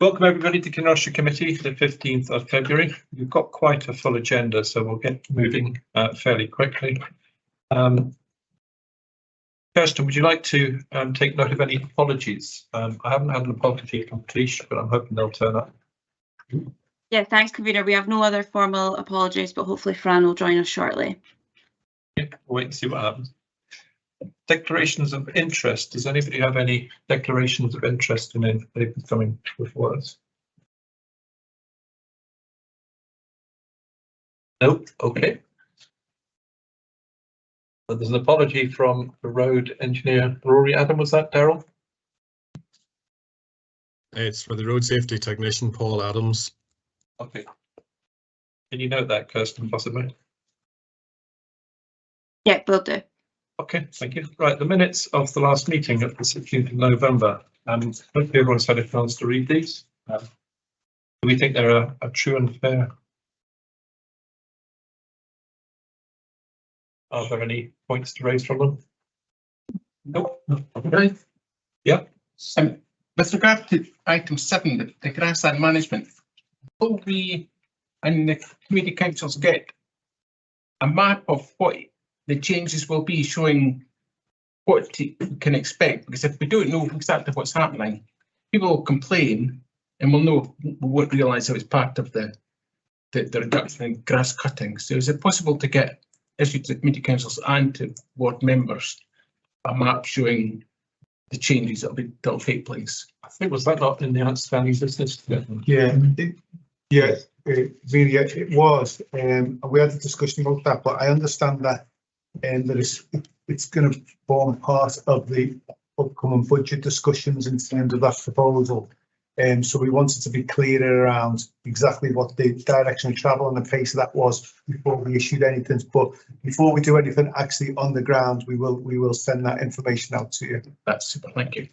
Welcome everybody to Kinross-shire Committee for the 15th of February. We've got quite a full agenda, so we'll get moving fairly quickly. Kirsten, would you like to take note of any apologies? I haven't had an apology from Cleash, but I'm hoping they'll turn up. Yeah, thanks, convener. We have no other formal apologies, but hopefully Fran will join us shortly. Yeah, we'll wait and see what happens. Declarations of interest. Does anybody have any declarations of interest in anything coming before us? Nope. Okay. But there's an apology from the road engineer, Rory Adam. Was that Daryl? It's for the road safety technician, Paul Adams. Okay. Can you note that, Kirsten, possibly? Yeah, will do. Okay, thank you. Right, the minutes of the last meeting of the 16th of November. Hopefully everyone's had a chance to read these. Do we think they're a true and fair? Are there any points to raise from them? Nope. Okay. Yeah. With regard to item 7, the grassland management, will we and the community councils get a map of what the changes will be, showing what we can expect? Because if we don't know exactly what's happening, people will complain and we won't realise it was part of the reduction in grass cutting. So is it possible to get issued to community councils and to ward members a map showing the changes that will take place? I think, was that not in the outstanding business? Yeah, really, it was. We had a discussion about that, but I understand that that it's going to form part of the upcoming budget discussions in terms of that proposal. So we wanted to be clearer around exactly what the direction of travel and the pace of that was before we issued anything. But before we do anything actually on the ground, we will send that information out to you. That's super. Thank you.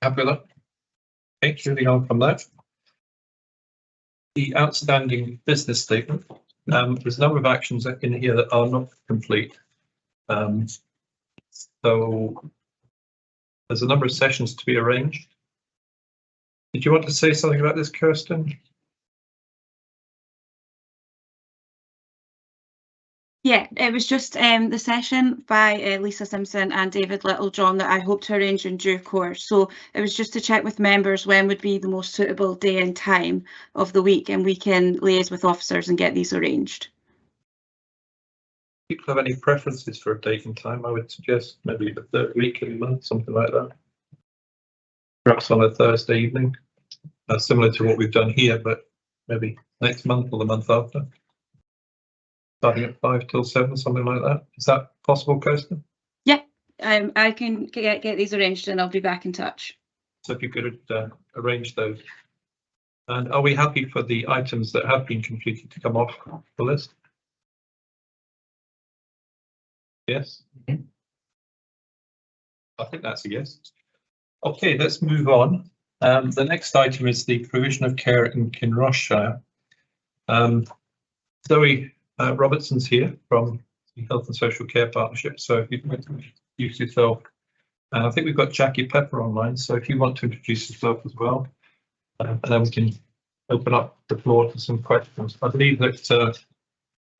Happy with that? Okay, moving on from that. The outstanding business statement. There's a number of actions in here that are not complete. So there's a number of sessions to be arranged. Did you want to say something about this, Kirsten? Yeah, it was just the session by Lisa Simpson and David Littlejohn that I hope to arrange in due course. So it was just to check with members when would be the most suitable day and time of the week, and we can liaise with officers and get these arranged. People have any preferences for a date and time? I would suggest maybe the third week of the month, something like that. Perhaps on a Thursday evening, similar to what we've done here, but maybe next month or the month after. Starting at 5 till 7, something like that. Is that possible, Kirsten? Yeah, I can get these arranged and I'll be back in touch. So if you could arrange those. And are we happy for the items that have been completed to come off the list? Yes. I think that's a yes. Okay, let's move on. The next item is the provision of care in Kinross-shire. Zoe Robertson's here from the Health and Social Care Partnership. So if you want to introduce yourself, I think we've got Jackie Pepper online. So if you want to introduce yourself as well, and then we can open up the floor to some questions. I believe that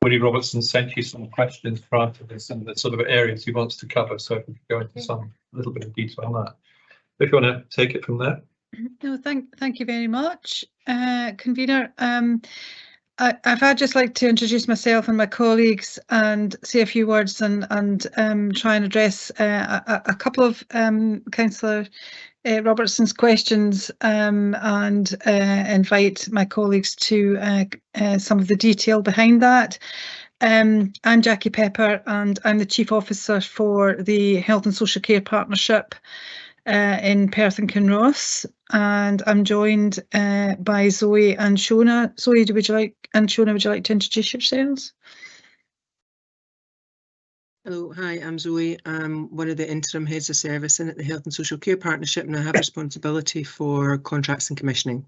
Woody Robertson sent you some questions prior to this and the sort of areas he wants to cover. So if we could go into a little bit of detail on that. If you want to take it from there. No, thank you very much, convener. I'd just like to introduce myself and my colleagues and say a few words and try and address a couple of Councillor Robertson's questions and invite my colleagues to some of the detail behind that. I'm Jackie Pepper and I'm the Chief Officer for the Health and Social Care Partnership in Perth and Kinross, and I'm joined by Zoe and Shona. Zoe, Shona, would you like to introduce yourselves? Hello, hi, I'm Zoe. I'm one of the interim heads of service in at the Health and Social Care Partnership, and I have responsibility for contracts and commissioning.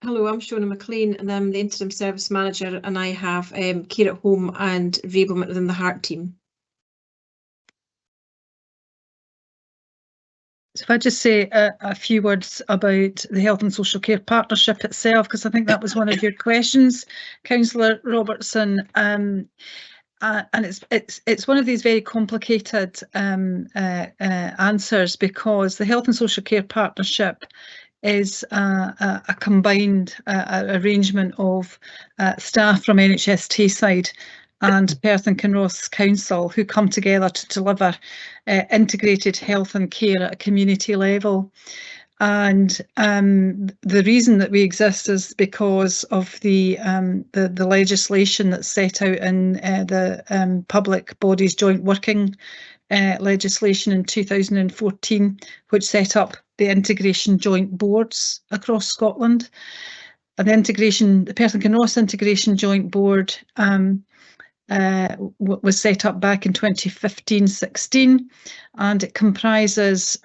Hello, I'm Shona McLean and I'm the interim service manager, and I have care at home and enablement within the HEART team. So if I just say a few words about the Health and Social Care Partnership itself, because I think that was one of your questions, Councillor Robertson. And it's one of these very complicated answers, because the Health and Social Care Partnership is a combined arrangement of staff from NHS Tayside and Perth and Kinross Council, who come together to deliver integrated health and care at a community level. And the reason that we exist is because of the legislation that's set out in the Public Bodies Joint Working legislation in 2014, which set up the integration joint boards across Scotland. And the Perth and Kinross Integration Joint Board was set up back in 2015-16, and it comprises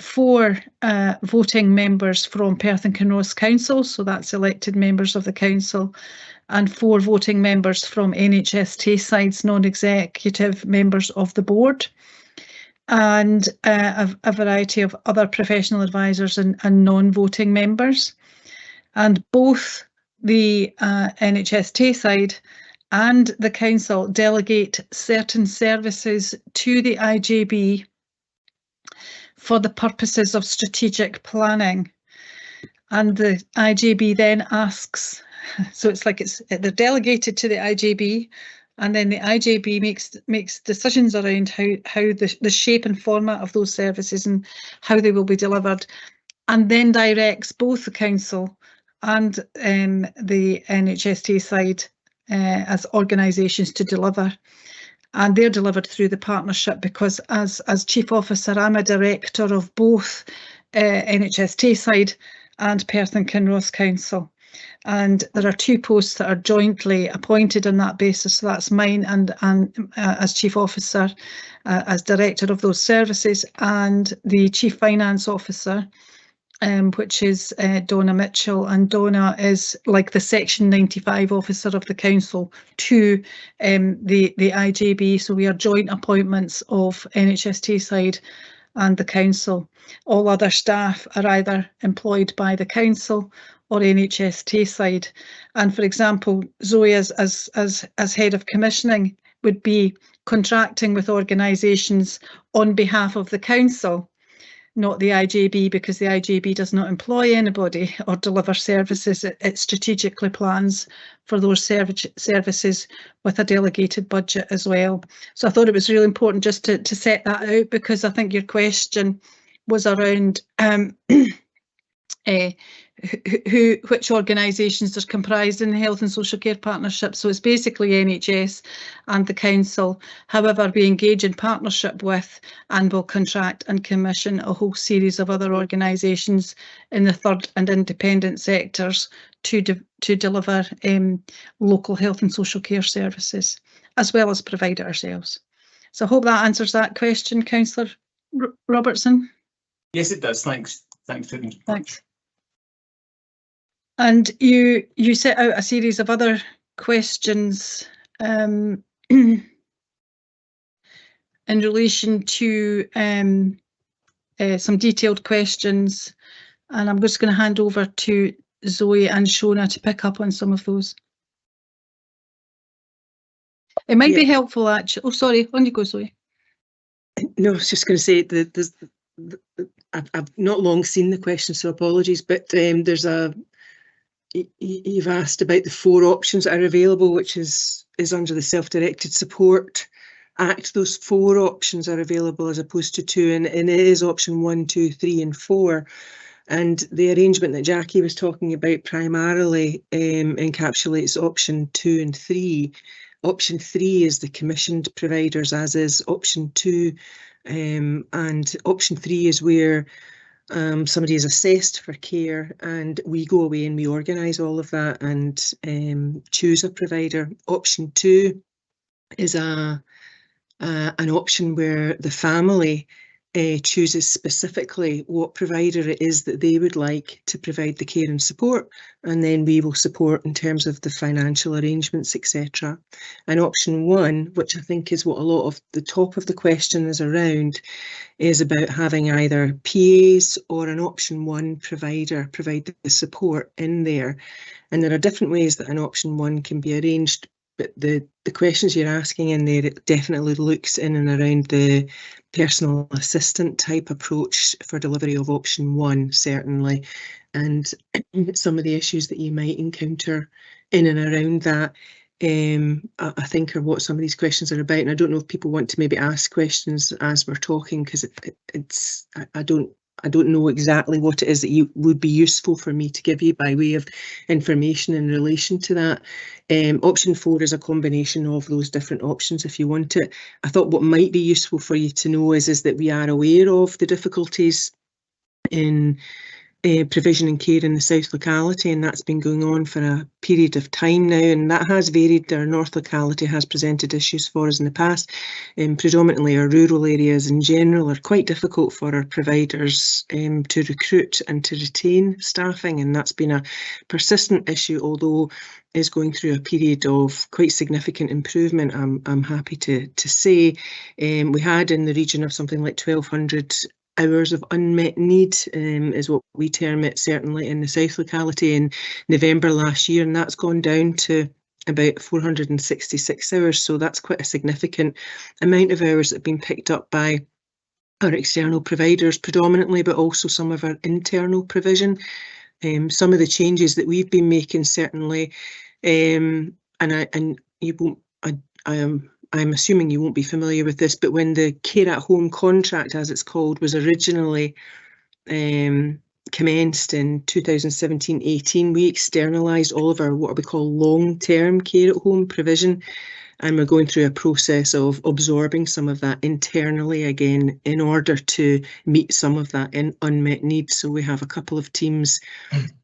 4 voting members from Perth and Kinross Council, so that's elected members of the council, and 4 voting members from NHS Tayside's non-executive members of the board, and a variety of other professional advisors and non-voting members. And both the NHS Tayside and the council delegate certain services to the IJB for the purposes of strategic planning. And the IJB then asks, so it's like they're delegated to the IJB, and then the IJB makes decisions around how the shape and format of those services and how they will be delivered, and then directs both the council and the NHS Tayside as organisations to deliver. And they're delivered through the partnership, because as Chief Officer, I'm a director of both NHS Tayside and Perth and Kinross Council. And there are 2 posts that are jointly appointed on that basis. So that's mine and as Chief Officer, as Director of those services, and the Chief Finance Officer, which is Donna Mitchell, and Donna is like the Section 95 officer of the council to the IJB. So we are joint appointments of NHS Tayside and the council. All other staff are either employed by the council or NHS Tayside. And for example, Zoe as head of commissioning would be contracting with organisations on behalf of the council, not the IJB, because the IJB does not employ anybody or deliver services. It strategically plans for those services with a delegated budget as well. So I thought it was really important just to set that out, because I think your question was around which organisations are comprised in the Health and Social Care Partnership. So it's basically NHS and the council. However, we engage in partnership with and will contract and commission a whole series of other organisations in the third and independent sectors to deliver local health and social care services, as well as provide it ourselves. So I hope that answers that question, Councillor Robertson. Yes, it does. Thanks. Thanks. Thanks. And you set out a series of other questions in relation to some detailed questions, and I'm just going to hand over to Zoe and Shona to pick up on some of those. It might be helpful, actually. Oh, sorry, on you go, Zoe. No, I was just going to say that I've not long seen the question, so apologies, but there's you've asked about the 4 options that are available, which is under the Self-Directed Support Act. Those 4 options are available as opposed to 2, and it is option 1, 2, 3 and 4. And the arrangement that Jackie was talking about primarily encapsulates option 2 and 3. Option 3 is the commissioned providers, as is option 2. And option 3 is where somebody is assessed for care, and we go away and we organise all of that and choose a provider. Option 2 is an option where the family chooses specifically what provider it is that they would like to provide the care and support, and then we will support in terms of the financial arrangements, etc. And option 1, which I think is what a lot of the top of the question is around, is about having either PAs or an option 1 provider provide the support in there. And there are different ways that an option 1 can be arranged, but the questions you're asking in there, it definitely looks in and around the personal assistant type approach for delivery of option 1, certainly. And some of the issues that you might encounter in and around that, I think are what some of these questions are about. And I don't know if people want to maybe ask questions as we're talking, because I don't know exactly what it is that would be useful for me to give you by way of information in relation to that. Option 4 is a combination of those different options if you want it. I thought what might be useful for you to know is that we are aware of the difficulties in provision and care in the south locality, and that's been going on for a period of time now, and that has varied. Our north locality has presented issues for us in the past, and predominantly our rural areas in general are quite difficult for our providers to recruit and to retain staffing, and that's been a persistent issue, although is going through a period of quite significant improvement, I'm happy to say. We had in the region of something like 1,200 hours of unmet need, is what we term it, certainly in the south locality in November last year, and that's gone down to about 466 hours. So that's quite a significant amount of hours that have been picked up by our external providers predominantly, but also some of our internal provision. Some of the changes that we've been making, certainly, and you won't, I'm assuming you won't be familiar with this, but when the care at home contract, as it's called, was originally commenced in 2017-18, we externalised all of our what we call long-term care at home provision, and we're going through a process of absorbing some of that internally again in order to meet some of that unmet needs. So we have a couple of teams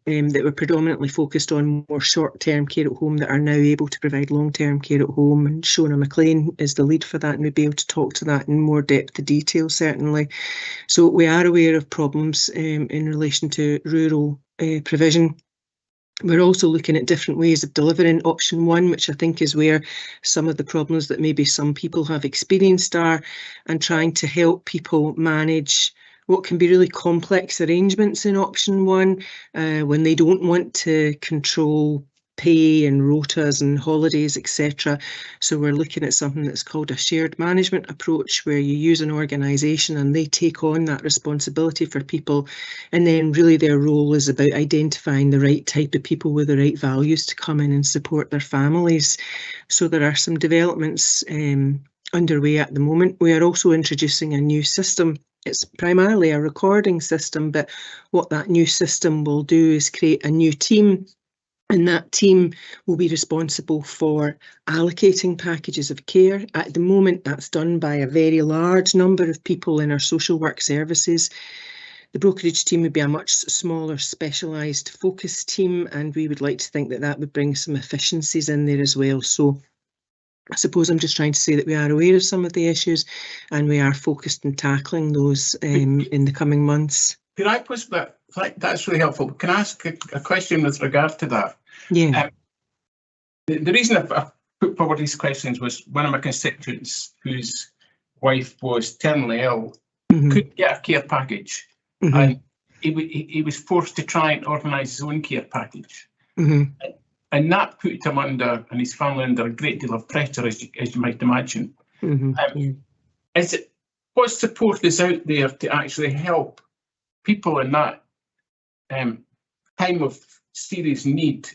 that were predominantly focused on more short-term care at home that are now able to provide long-term care at home, and Shona McLean is the lead for that, and we'll be able to talk to that in more depth of detail, certainly. So we are aware of problems in relation to rural provision. We're also looking at different ways of delivering option 1, which I think is where some of the problems that maybe some people have experienced are, and trying to help people manage what can be really complex arrangements in option 1 when they don't want to control pay and rotas and holidays, etc. So we're looking at something that's called a shared management approach, where you use an organisation and they take on that responsibility for people, and then really their role is about identifying the right type of people with the right values to come in and support their families. So there are some developments underway at the moment. We are also introducing a new system. It's primarily a recording system, but what that new system will do is create a new team, and that team will be responsible for allocating packages of care. At the moment, that's done by a very large number of people in our social work services. The brokerage team would be a much smaller, specialised focus team, and we would like to think that that would bring some efficiencies in there as well. So I suppose I'm just trying to say that we are aware of some of the issues, and we are focused on tackling those in the coming months. Could I push that? That's really helpful. Can I ask a question with regard to that? Yeah. The reason I put forward these questions was one of my constituents whose wife was terminally ill couldn't get a care package, and he was forced to try and organise his own care package. And that put him under, and his family under, a great deal of pressure, as you might imagine. What support is out there to actually help people in that time of serious need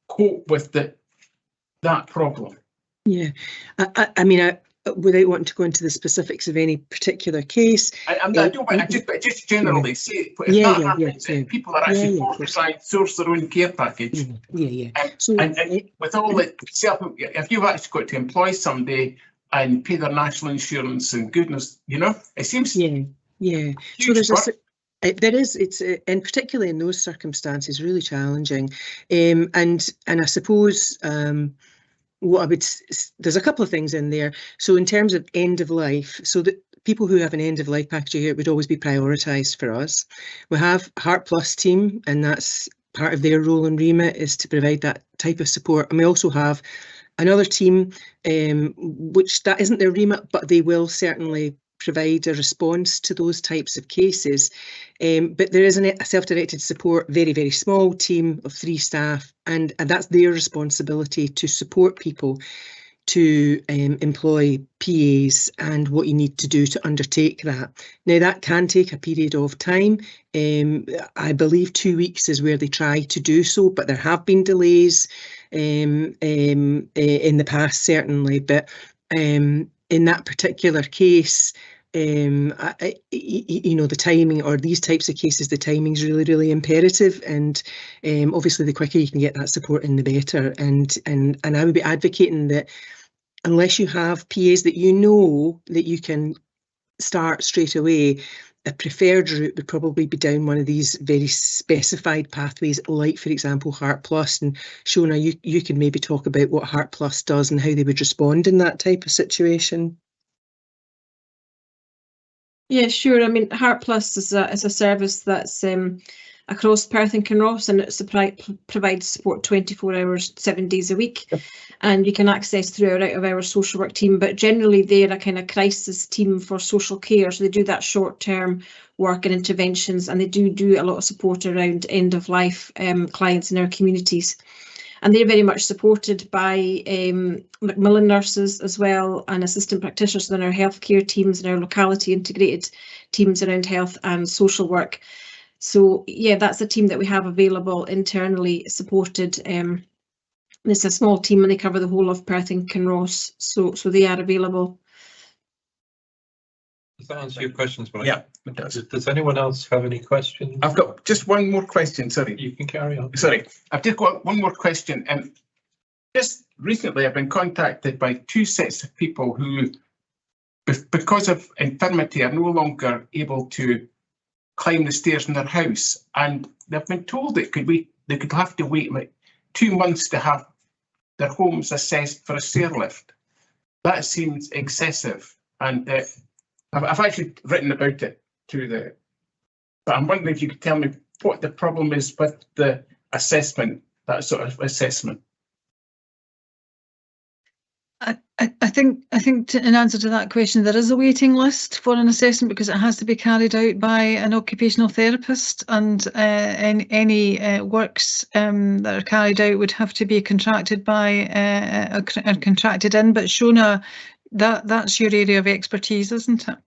cope with that problem? Yeah, I mean, without wanting to go into the specifics of any particular case, just generally say, if that happens, people are actually forced to try and source their own care package. So, and with all the if you've actually got to employ somebody and pay their national insurance and goodness, it seems. So there is, it's and particularly in those circumstances, really challenging. And I suppose what I would, there's a couple of things in there. So in terms of end of life, so that people who have an end of life package here would always be prioritised for us. We have Heart Plus team, and that's part of their role and remit is to provide that type of support. And we also have another team, which that isn't their remit, but they will certainly provide a response to those types of cases. But there is a self-directed support, very, very small team of 3 staff, and that's their responsibility to support people to employ PAs and what you need to do to undertake that. Now, that can take a period of time. I believe 2 weeks is where they try to do so, but there have been delays in the past, certainly. But in that particular case, you know, the timing, or these types of cases, the timing is really, really imperative, and obviously the quicker you can get that support in, the better. And I would be advocating that unless you have PAs that you know that you can start straight away, a preferred route would probably be down one of these very specified pathways, like, for example, Heart Plus. And Shona, you can maybe talk about what Heart Plus does and how they would respond in that type of situation. Yeah, sure. I mean, Heart Plus is a service that's across Perth and Kinross, and it provides support 24 hours, 7 days a week. Yep. And you can access through our out-of-hours social work team, but generally they're a kind of crisis team for social care. So they do that short-term work and interventions, and they do a lot of support around end-of-life clients in our communities. And they're very much supported by Macmillan nurses as well, and assistant practitioners in our healthcare teams and our locality integrated teams around health and social work. So yeah, that's a team that we have available internally supported. It's a small team and they cover the whole of Perth and Kinross, so they are available. Does that answer your questions, Brian? Yeah, it does. Does anyone else have any questions? I've got just one more question, sorry. You can carry on. Sorry, I've just got one more question. Just recently I've been contacted by 2 sets of people who, because of infirmity, are no longer able to climb the stairs in their house, and they've been told that they could have to wait like 2 months to have their homes assessed for a stair lift. That seems excessive, and I've actually written about it but I'm wondering if you could tell me what the problem is with the assessment, that sort of assessment. I think in answer to that question, there is a waiting list for an assessment because it has to be carried out by an occupational therapist, and any works that are carried out would have to be contracted by contracted in. But Shona, that's your area of expertise, isn't it?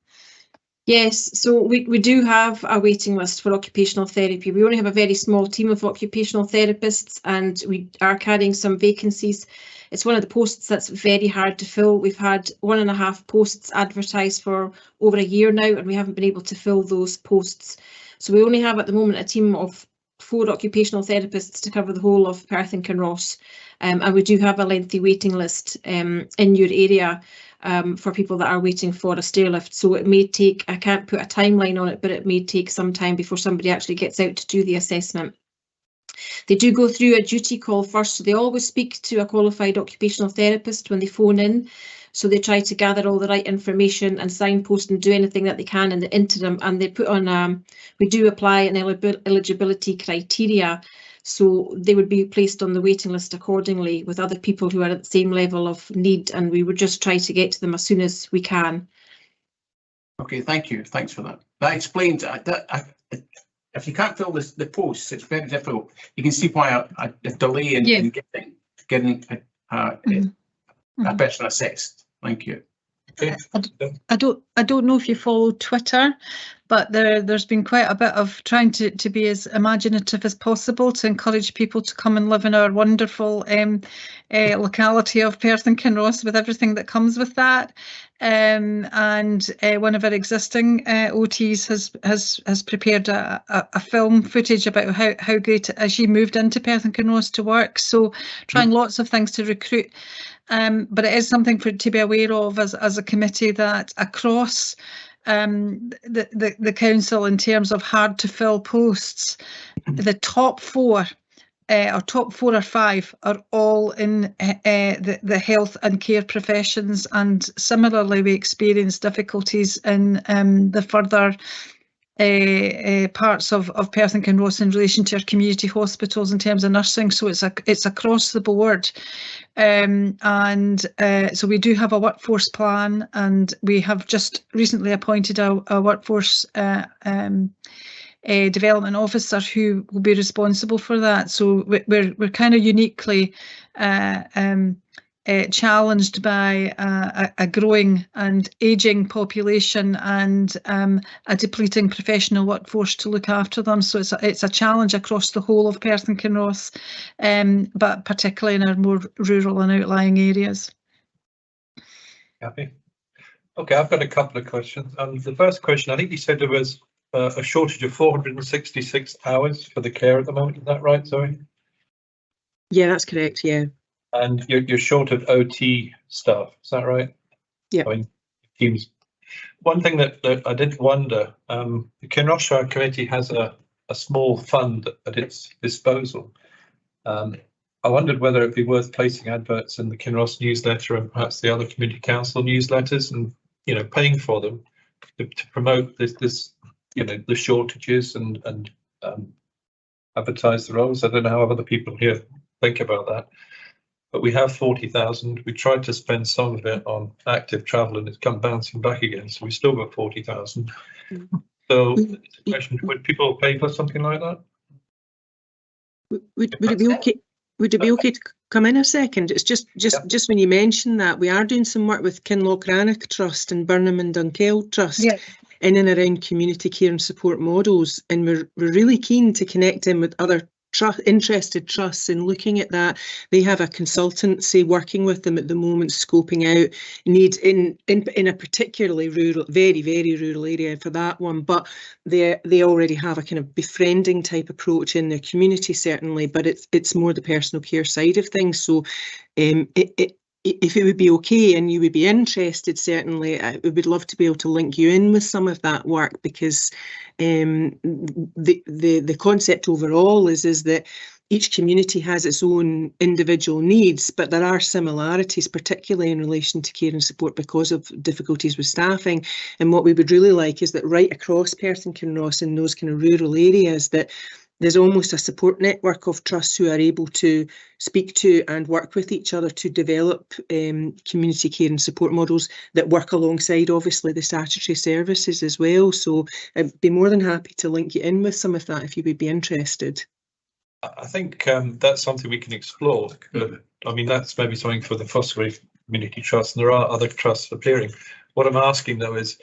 Yes, so we do have a waiting list for occupational therapy. We only have a very small team of occupational therapists, and we are carrying some vacancies. It's one of the posts that's very hard to fill. We've had 1.5 posts advertised for over a year now, and we haven't been able to fill those posts. So we only have at the moment a team of 4 occupational therapists to cover the whole of Perth and Kinross. And we do have a lengthy waiting list in your area for people that are waiting for a stair lift. So it may take, I can't put a timeline on it, but it may take some time before somebody actually gets out to do the assessment. They do go through a duty call first, so they always speak to a qualified occupational therapist when they phone in. So they try to gather all the right information and signpost and do anything that they can in the interim. And they put on, we do apply an eligibility criteria. So they would be placed on the waiting list accordingly with other people who are at the same level of need. And we would just try to get to them as soon as we can. Okay, thank you. Thanks for that. That explains if you can't fill the posts, it's very difficult. You can see why a delay in getting a person assessed. Thank you. I don't know if you follow Twitter, but there's been quite a bit of trying to be as imaginative as possible to encourage people to come and live in our wonderful locality of Perth and Kinross with everything that comes with that. And one of our existing OTs has prepared a film footage about how great it is. She moved into Perth and Kinross to work, so trying lots of things to recruit. But it is something to be aware of as a committee, that across the council, in terms of hard to fill posts, the top 4 our top 4 or 5 are all in the health and care professions, and similarly we experience difficulties in the further parts of Perth and Kinross in relation to our community hospitals in terms of nursing. So it's across the board, so we do have a workforce plan, and we have just recently appointed a workforce development officer who will be responsible for that. So we're kind of uniquely challenged by a growing and ageing population and a depleting professional workforce to look after them. So it's a challenge across the whole of Perth and Kinross, but particularly in our more rural and outlying areas. Happy? Okay, I've got a couple of questions. The first question, I think you said there was a shortage of 466 hours for the care at the moment. Is that right, Zoe? Yeah, that's correct. Yeah. And you're short of OT staff, is that right? Yeah. I mean, teams. One thing that I did wonder, the Kinross-shire Committee has a small fund at its disposal. I wondered whether it'd be worth placing adverts in the Kinross newsletter and perhaps the other community council newsletters, and paying for them to promote this the shortages and advertise the roles. I don't know how other people here think about that. But we have 40,000. We tried to spend some of it on active travel and it's come bouncing back again. So we still got 40,000. So the question, would people pay for something like that? Would it be okay? Would it be okay to come in a second? It's just when you mentioned that, we are doing some work with Kinloch-Rannoch Trust and Burnham and Dunkeld Trust. Yeah. In and around community care and support models, and we're really keen to connect in with other interested trusts in looking at that. They have a consultancy working with them at the moment, scoping out needs in a particularly rural, very rural area for that one, but they already have a kind of befriending type approach in their community, certainly, but it's more the personal care side of things. So if it would be okay and you would be interested, certainly we would love to be able to link you in with some of that work, because the concept overall is that each community has its own individual needs, but there are similarities, particularly in relation to care and support because of difficulties with staffing. And what we would really like is that right across Perth and Kinross in those kind of rural areas, that there's almost a support network of trusts who are able to speak to and work with each other to develop community care and support models that work alongside, obviously, the statutory services as well. So I'd be more than happy to link you in with some of that if you would be interested. I think that's something we can explore. I mean, that's maybe something for the Fosbury Community Trust, and there are other trusts appearing. What I'm asking, though, is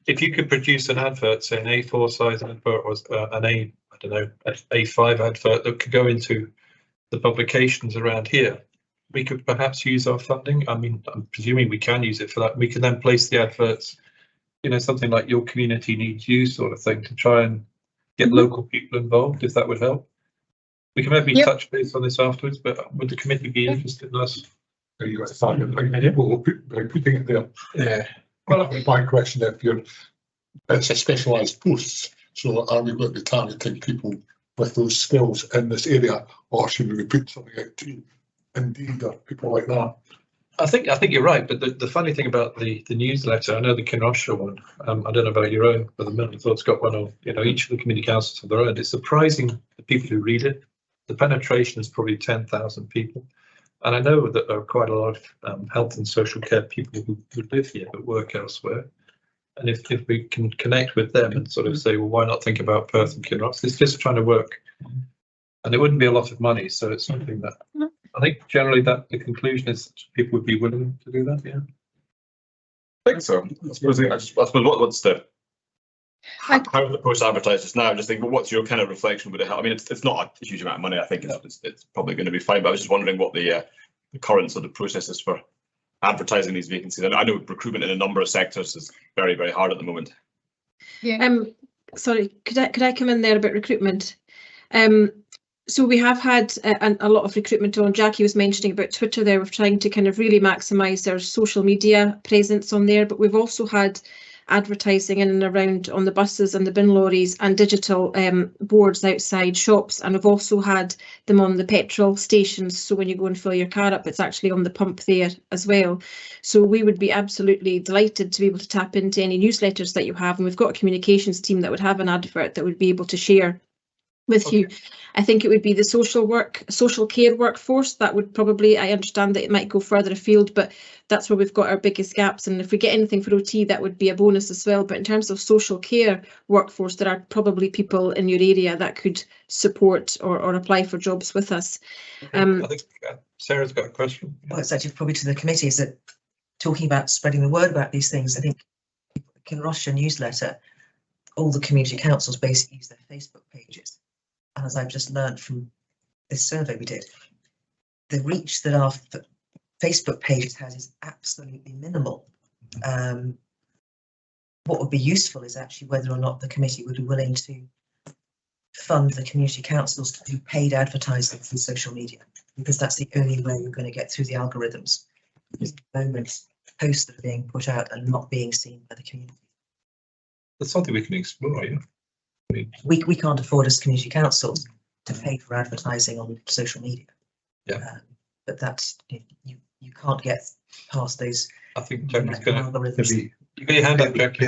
if you could produce an advert, say an A4 size advert or an A5 advert that could go into the publications around here, we could perhaps use our funding. I mean, I'm presuming we can use it for that. We can then place the adverts, something like Your Community Needs You sort of thing, to try and get local people involved, if that would help. We can maybe touch base on this afterwards, but would the committee be interested in us? You got to find putting it there. Yeah. Well, my question, it's a specialised posts, so are we going to be targeting people with those skills in this area, or should we put something out to Indeed or people like that? I think you're right, but the funny thing about the newsletter, I know the Kinross-shire one, I don't know about your own, but the Milton-Thorpe's got one on, each of the community councils have their own. It's surprising the people who read it. The penetration is probably 10,000 people. And I know that there are quite a lot of health and social care people who live here but work elsewhere. And if we can connect with them and sort of say, well, why not think about Perth and Kinross? It's just trying to work. And it wouldn't be a lot of money. So it's something that I think generally that the conclusion is that people would be willing to do that. Yeah. I think so. I suppose what's the how the post advertised just now? I'm just thinking, what's your kind of reflection? Would it help? I mean, it's not a huge amount of money. I think it's probably going to be fine. But I was just wondering what the current sort of process is for advertising these vacancies. I know recruitment in a number of sectors is very, very hard at the moment. Yeah. Sorry, could I come in there about recruitment? So we have had a lot of recruitment on. Jackie was mentioning about Twitter there. We're trying to kind of really maximise our social media presence on there, but we've also had advertising in and around on the buses and the bin lorries, and digital boards outside shops. And we've also had them on the petrol stations, so when you go and fill your car up, it's actually on the pump there as well. So we would be absolutely delighted to be able to tap into any newsletters that you have, and we've got a communications team that would have an advert that would be able to share with you. I think it would be the social care workforce that would probably, I understand that it might go further afield, but that's where we've got our biggest gaps. And if we get anything for OT, that would be a bonus as well. But in terms of social care workforce, there are probably people in your area that could support or apply for jobs with us. I think Sarah's got a question. Well, it's actually probably to the committee, is that talking about spreading the word about these things. I think the Kinross-shire newsletter, all the community councils basically use their Facebook pages. And as I've just learned from this survey we did, the reach that our Facebook pages has is absolutely minimal. What would be useful is actually whether or not the committee would be willing to fund the community councils to do paid advertising through social media, because that's the only way you're going to get through the algorithms. Because at the moment, posts that are being put out and not being seen by the community. That's something we can explore, yeah. We can't afford as community councils to pay for advertising on social media. Yeah. But that's, you can't get past those. I think Jackie's going to algorithms. you get your hand up, Jackie.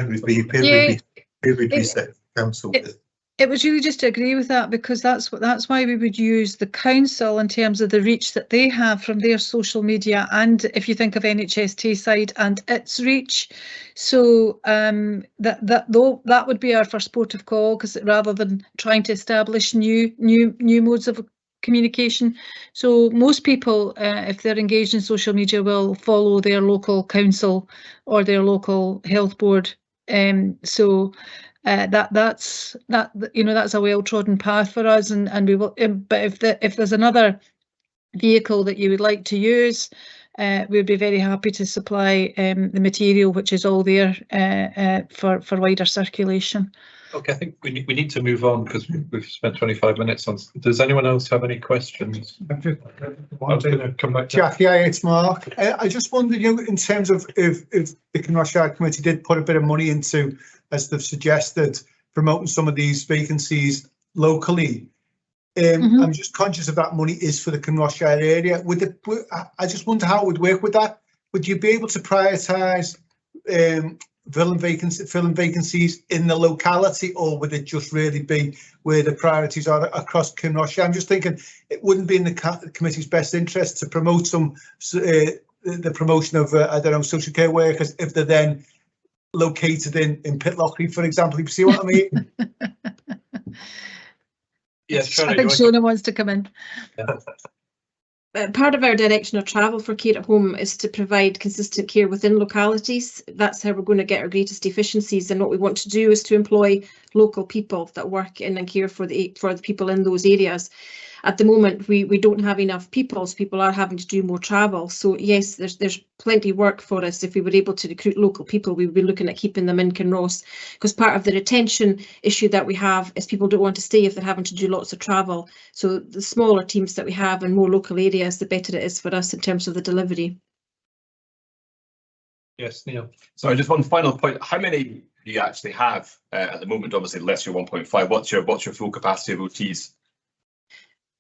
It was really just to agree with that, because that's why we would use the council in terms of the reach that they have from their social media, and if you think of NHST side and its reach. So that would be our first port of call, because rather than trying to establish new modes of communication. So most people, if they're engaged in social media, will follow their local council or their local health board. That's a well-trodden path for us, and we will. But if there's another vehicle that you would like to use, we'd be very happy to supply the material, which is all there for wider circulation. Okay, I think we need to move on, because we've spent 25 minutes on. Does anyone else have any questions? I was going to come back to Jackie, it's Mark. I just wondered, in terms of if the Kinross-shire Committee did put a bit of money into, as they've suggested, promoting some of these vacancies locally. I'm just conscious of that money is for the Kinross-shire area. I just wonder how it would work with that. Would you be able to prioritise filling vacancies in the locality, or would it just really be where the priorities are across Kinross-shire? I'm just thinking it wouldn't be in the committee's best interest to promote the promotion of social care workers if they're then located in Pitlochry, for example. You see what I mean? Yes, I think Shona wants to come in. Yeah. Part of our direction of travel for care at home is to provide consistent care within localities. That's how we're going to get our greatest efficiencies, and what we want to do is to employ local people that work in and care for the people in those areas. At the moment, we don't have enough people, so people are having to do more travel. So yes, there's plenty of work for us. If we were able to recruit local people, we would be looking at keeping them in Kinross, because part of the retention issue that we have is people don't want to stay if they're having to do lots of travel. So the smaller teams that we have in more local areas, the better it is for us in terms of the delivery. Yes, Neil. So just one final point. How many do you actually have at the moment? Obviously, less your 1.5. What's your full capacity of OTs?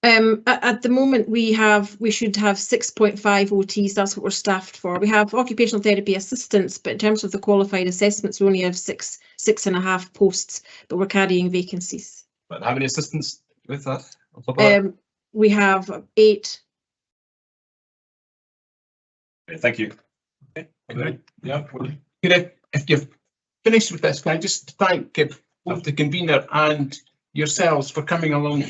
At the moment, we should have 6.5 OTs. That's what we're staffed for. We have occupational therapy assistants, but in terms of the qualified assessments, we only have six and a half posts, but we're carrying vacancies. But how many assistants with that? On top of that? We have 8. Okay, thank you. Okay. Yeah. If you've finished with this, can I just thank both the convener and yourselves for coming along?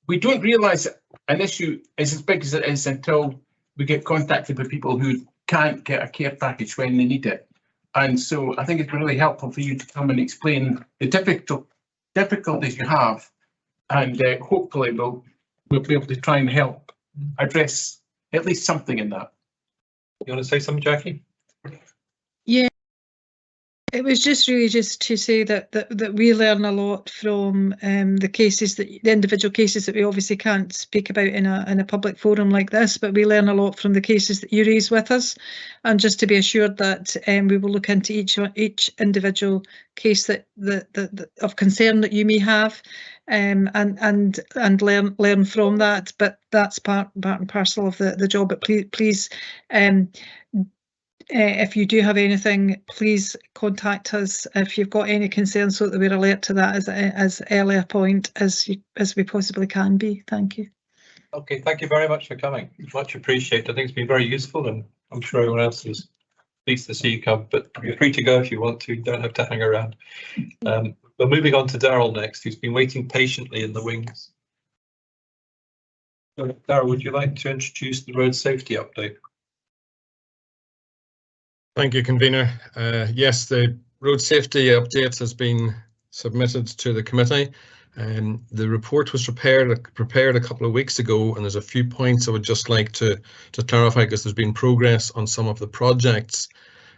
We don't realise an issue is as big as it is until we get contacted with people who can't get a care package when they need it. And so I think it's really helpful for you to come and explain the difficulties you have, and hopefully we'll be able to try and help address at least something in that. You want to say something, Jackie? Yeah. It was just really just to say that we learn a lot from the cases, the individual cases that we obviously can't speak about in a public forum like this, but we learn a lot from the cases that you raise with us, and just to be assured that we will look into each individual case that of concern that you may have, and learn from that. But that's part and parcel of the job. But please if you do have anything, please contact us if you've got any concerns, so that we're alert to that as early a point as we possibly can be. Thank you. Okay, thank you very much for coming. Much appreciated. I think it's been very useful, and I'm sure everyone else is pleased to see you come, but you're free to go if you want to. You don't have to hang around. We're moving on to Daryl next, who's been waiting patiently in the wings. So, Daryl, would you like to introduce the road safety update? Thank you, convener. Yes, the road safety update has been submitted to the committee, and the report was prepared a couple of weeks ago, and there's a few points I would just like to clarify, because there's been progress on some of the projects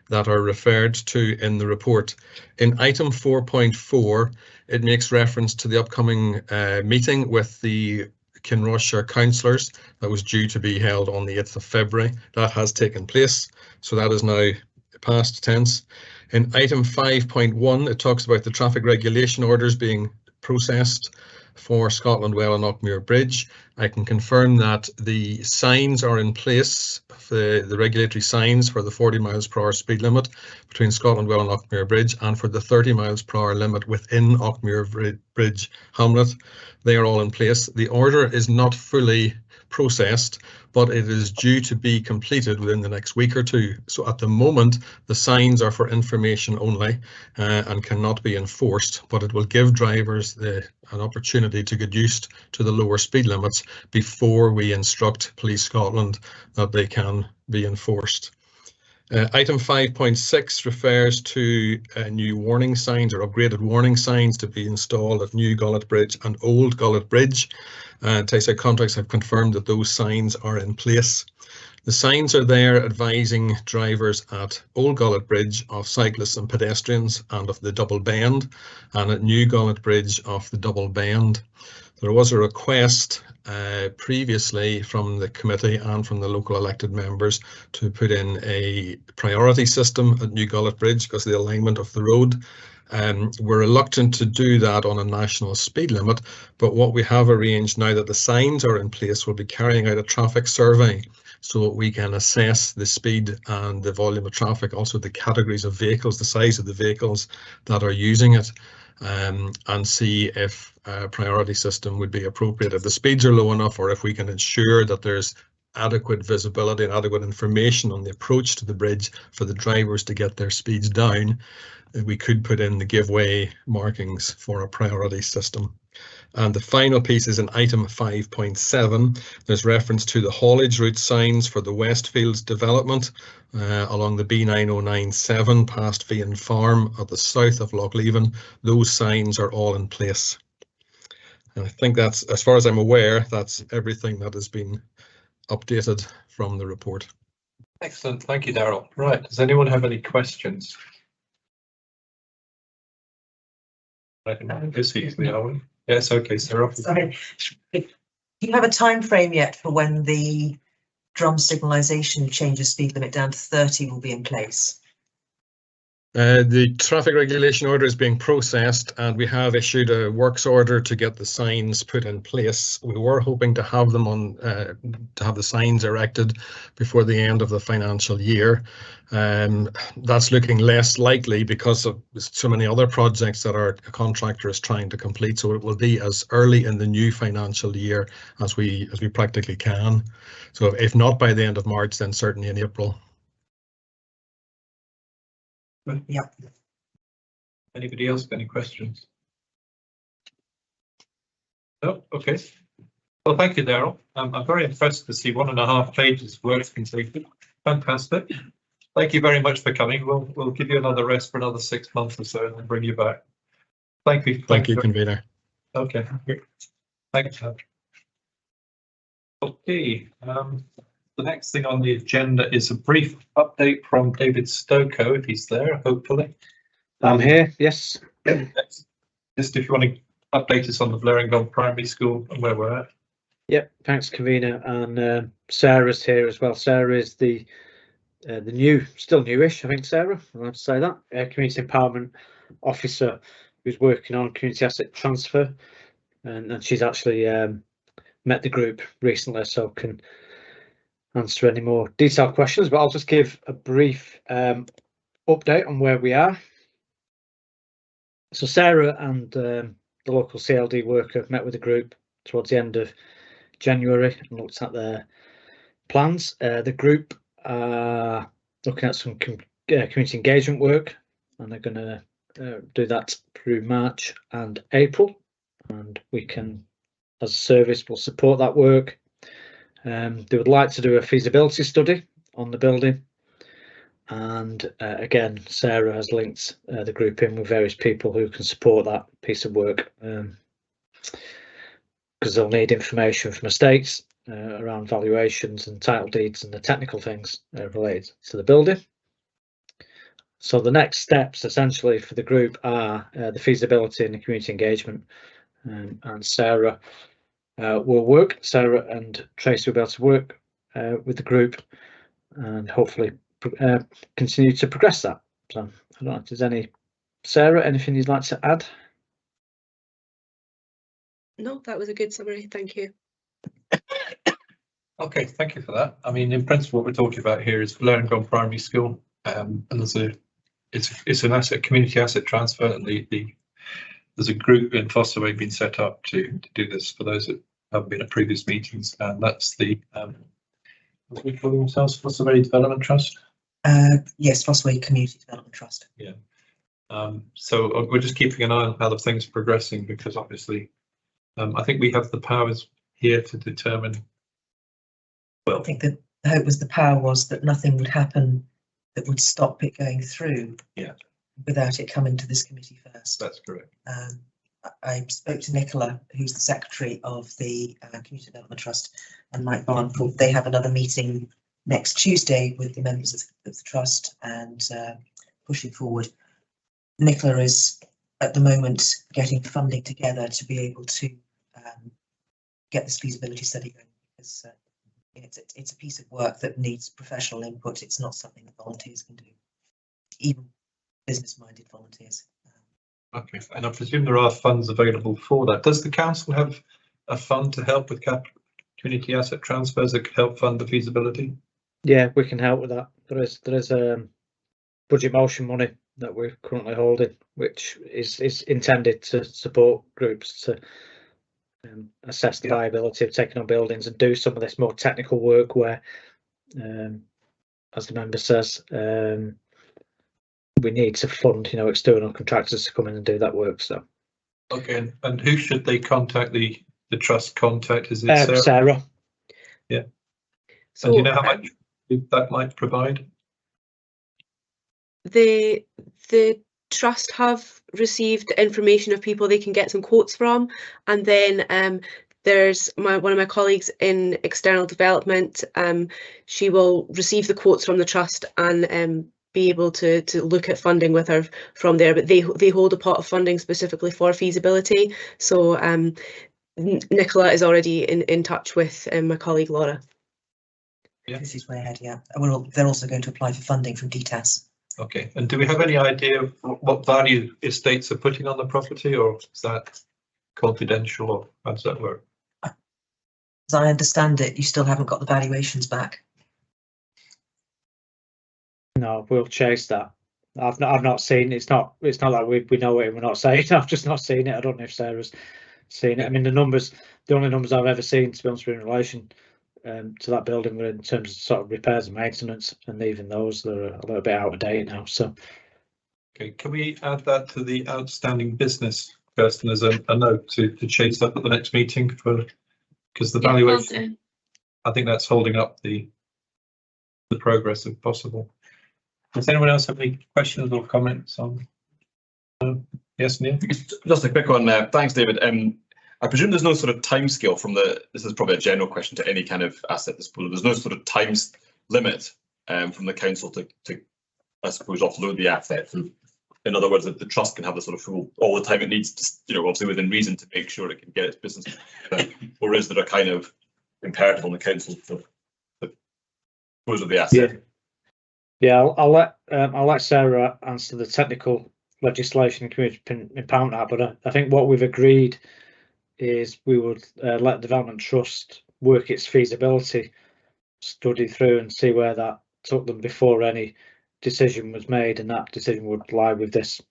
that are referred to in the report. In item 4.4, it makes reference to the upcoming meeting with the Kinross-shire councillors that was due to be held on the 8th of February. That has taken place, so that is now past tense. In item 5.1, it talks about the traffic regulation orders being processed for Scotland Well and Knockmere Bridge. I can confirm that the signs are in place, the regulatory signs for the 40 miles per hour speed limit between Scotland Well and Knockmere Bridge, and for the 30 miles per hour limit within Knockmere Bridge hamlet. They are all in place. The order is not fully processed, but it is due to be completed within the next week or two. So at the moment, the signs are for information only and cannot be enforced, but it will give drivers an opportunity to get used to the lower speed limits before we instruct Police Scotland that they can be enforced. Item 5.6 refers to new warning signs or upgraded warning signs to be installed at New Gullet Bridge and Old Gullet Bridge. Tayside Contracts have confirmed that those signs are in place. The signs are there advising drivers at Old Gullet Bridge of cyclists and pedestrians and of the double bend, and at New Gullet Bridge of the double bend. There was a request previously from the committee and from the local elected members to put in a priority system at New Gullet Bridge because of the alignment of the road. We're reluctant to do that on a national speed limit, but what we have arranged now that the signs are in place, we'll be carrying out a traffic survey so that we can assess the speed and the volume of traffic, also the categories of vehicles, the size of the vehicles that are using it, and see if a priority system would be appropriate. If the speeds are low enough, or if we can ensure that there's adequate visibility and adequate information on the approach to the bridge for the drivers to get their speeds down, we could put in the giveaway markings for a priority system. And the final piece is in item 5.7. There's reference to the haulage route signs for the Westfields development along the B9097 past Fian Farm at the south of Lochleven. Those signs are all in place. And I think that's, as far as I'm aware, that's everything that has been updated from the report. Excellent, thank you, Daryl. Right, does anyone have any questions? I think this easily, are we? Yes, okay, Sarah. Sorry. Do you have a time frame yet for when the drum signalisation changes speed limit down to 30 will be in place? The traffic regulation order is being processed, and we have issued a works order to get the signs put in place. We were hoping to have them on, to have the signs erected before the end of the financial year. That's looking less likely because of so many other projects that our contractor is trying to complete. So it will be as early in the new financial year as we practically can. So if not by the end of March, then certainly in April. Yep. Anybody else got any questions? No, okay. Well, thank you, Daryl. I'm very impressed to see 1.5 pages work completed. Fantastic. Thank you very much for coming. We'll give you another rest for another 6 months or so and then bring you back. Thank you. Thank you, convener. Okay. Thanks. Okay. The next thing on the agenda is a brief update from David Stokoe, if he's there, hopefully. I'm here, yes. Just if you want to update us on the Blarington Primary School and where we're at. Yep, thanks, convener, and Sarah's here as well. Sarah is the new, still newish, I think, Sarah, I'd like to say that, Community Empowerment Officer who's working on community asset transfer, and she's actually met the group recently, so can answer any more detailed questions, but I'll just give a brief update on where we are. So Sarah and the local CLD worker met with the group towards the end of January and looked at their plans. The group are looking at some community engagement work, and they're going to do that through March and April, and we can, as a service, will support that work. They would like to do a feasibility study on the building, and again, Sarah has linked the group in with various people who can support that piece of work, because they'll need information from estates around valuations and title deeds and the technical things related to the building. So the next steps essentially for the group are the feasibility and the community engagement, and Sarah will work. Sarah and Tracy will be able to work with the group and hopefully continue to progress that. So I don't know if there's any, Sarah, anything you'd like to add? No, that was a good summary, thank you. Okay, thank you for that. I mean, in principle, what we're talking about here is Blarington Primary School, and it's an community asset transfer, and there's a group in Fosterway being set up to do this for those that haven't been at previous meetings, and that's the what we call themselves, Fosterway Development Trust. Yes, Fosterway Community Development Trust. Yeah. So we're just keeping an eye on how the thing's progressing, because obviously I think we have the powers here to determine. Well, I think that the hope was, the power was that nothing would happen that would stop it going through. Yeah. Without it coming to this committee first. That's correct. I spoke to Nicola, who's the secretary of the Community Development Trust, and Mike Barnford. They have another meeting next Tuesday with the members of the trust and pushing forward. Nicola is at the moment getting funding together to be able to get this feasibility study going, because it's a piece of work that needs professional input. It's not something that volunteers can do, even business-minded volunteers. Okay, and I presume there are funds available for that. Does the council have a fund to help with community asset transfers that could help fund the feasibility? Yeah, we can help with that. There is budget motion money that we're currently holding, which is intended to support groups to assess the viability of taking on buildings and do some of this more technical work where, as the member says, we need to fund, external contractors to come in and do that work. So, okay, and who should they contact? The trust contact? Is it Sarah? Sarah? Yeah. So, and do you know how much that might provide? The trust have received information of people they can get some quotes from, and then there's one of my colleagues in external development. She will receive the quotes from the trust and be able to look at funding with her from there, but they hold a pot of funding specifically for feasibility. So Nicola is already in touch with my colleague Laura. Yeah. This is way ahead, yeah. Well, they're also going to apply for funding from DTAS. Okay, and do we have any idea of what value estates are putting on the property, or is that confidential, or how does that work? As I understand it, you still haven't got the valuations back. No, we'll chase that. I've not seen. It's not like we know it and we're not saying. I've just not seen it. I don't know if Sarah's seen it. I mean, the only numbers I've ever seen, to be honest, in relation to that building were in terms of sort of repairs and maintenance, and even those, they're a little bit out of date now. So, okay, can we add that to the outstanding business person as a note to chase up at the next meeting, because the valuation, I think that's holding up the progress if possible. Does anyone else have any questions or comments on? Yes, Neil? Just a quick one. Thanks, David. I presume there's no sort of timescale from this is probably a general question to any kind of asset disposal. There's no sort of time limit from the council to I suppose, offload the asset. in other words, that the trust can have the sort of full, all the time it needs to, you know, obviously within reason, to make sure it can get its business together? Or is there a kind of imperative on the council to dispose of the asset? Yeah, I'll let Sarah answer the technical legislation and community empowerment act, but I think what we've agreed is we would let Development Trust work its feasibility study through and see where that took them before any decision was made, and that decision would lie with this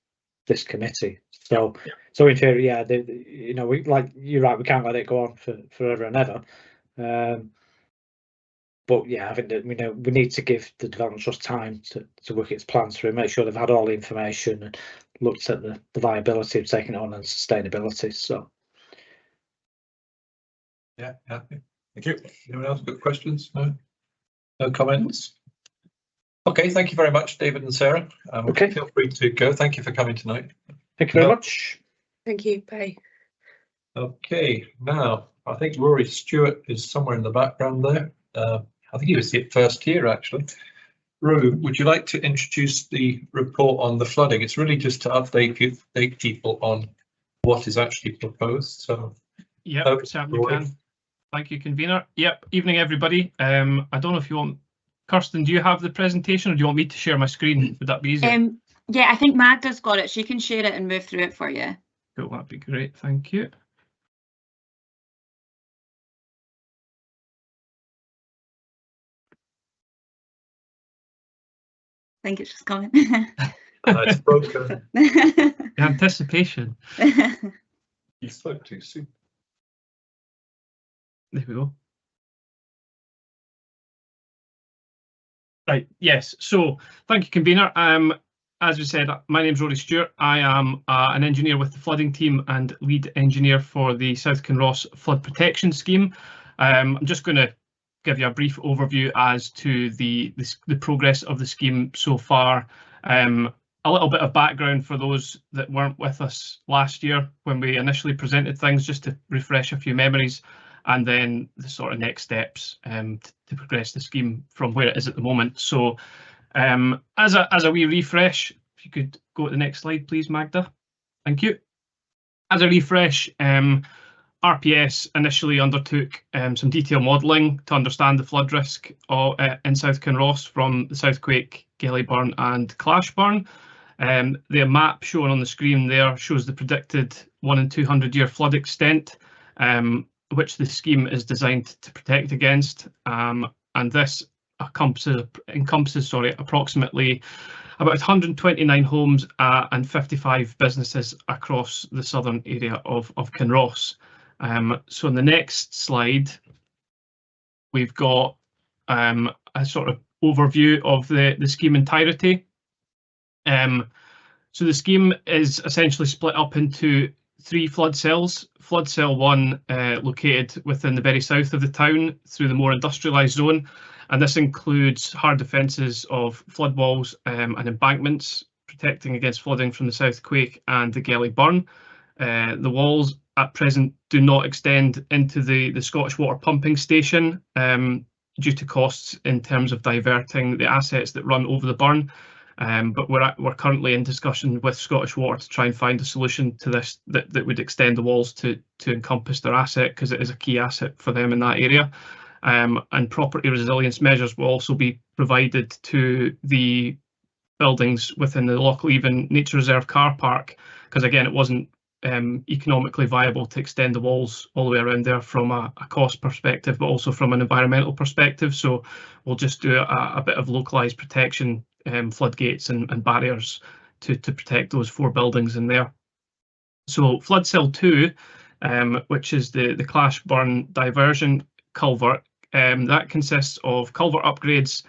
committee. So in theory, yeah, you know, we, like you're right, we can't let it go on for forever and ever. But yeah, I think that we need to give the Development Trust time to work its plans through, make sure they've had all the information and looked at the viability of taking it on and sustainability. So yeah, happy. Thank you. Anyone else got questions? No comments? Okay, thank you very much, David and Sarah. Okay, feel free to go. Thank you for coming tonight. Thank you very much. Thank you. Bye. Okay, now I think Rory Stewart is somewhere in the background there. I think he was first here actually. Rory, would you like to introduce the report on the flooding? It's really just to update people on what is actually proposed. So yeah, certainly can. Thank you, convener. Yep, evening everybody. I don't know if you want, Kirsten, do you have the presentation or do you want me to share my screen? Would that be easier? Yeah, I think Magda's got it. She can share it and move through it for you. Cool, that'd be great. Thank you. I think it's just coming. It's broken. The anticipation. You spoke too soon. There we go. Right, yes, so thank you, convener. As we said, my name's Rory Stewart. I am an engineer with the flooding team and lead engineer for the South Kinross Flood Protection Scheme. I'm just going to give you a brief overview as to the progress of the scheme so far. A little bit of background for those that weren't with us last year when we initially presented things, just to refresh a few memories, and then the sort of next steps to progress the scheme from where it is at the moment. So as a wee refresh, if you could go to the next slide, please, Magda. Thank you. As a refresh, RPS initially undertook some detailed modelling to understand the flood risk in South Kinross from the Southquake, Gellyburn and Clashburn. The map shown on the screen there shows the predicted 1 in 200 year flood extent, which the scheme is designed to protect against, and this encompasses approximately about 129 homes and 55 businesses across the southern area of Kinross. So in the next slide, we've got a sort of overview of the scheme entirety. So the scheme is essentially split up into 3 flood cells. Flood cell 1 located within the very south of the town through the more industrialised zone, and this includes hard defences of flood walls and embankments, protecting against flooding from the Southquake and the Gellyburn. The walls at present do not extend into the Scottish Water pumping station due to costs in terms of diverting the assets that run over the burn. But we're currently in discussion with Scottish Water to try and find a solution to this that would extend the walls to encompass their asset, because it is a key asset for them in that area. And property resilience measures will also be provided to the buildings within the Lochleven Nature Reserve car park, because again, it wasn't economically viable to extend the walls all the way around there from a cost perspective, but also from an environmental perspective. So we'll just do a bit of localised protection, floodgates and barriers to protect those 4 buildings in there. So flood cell 2, which is the Clashburn diversion culvert, that consists of culvert upgrades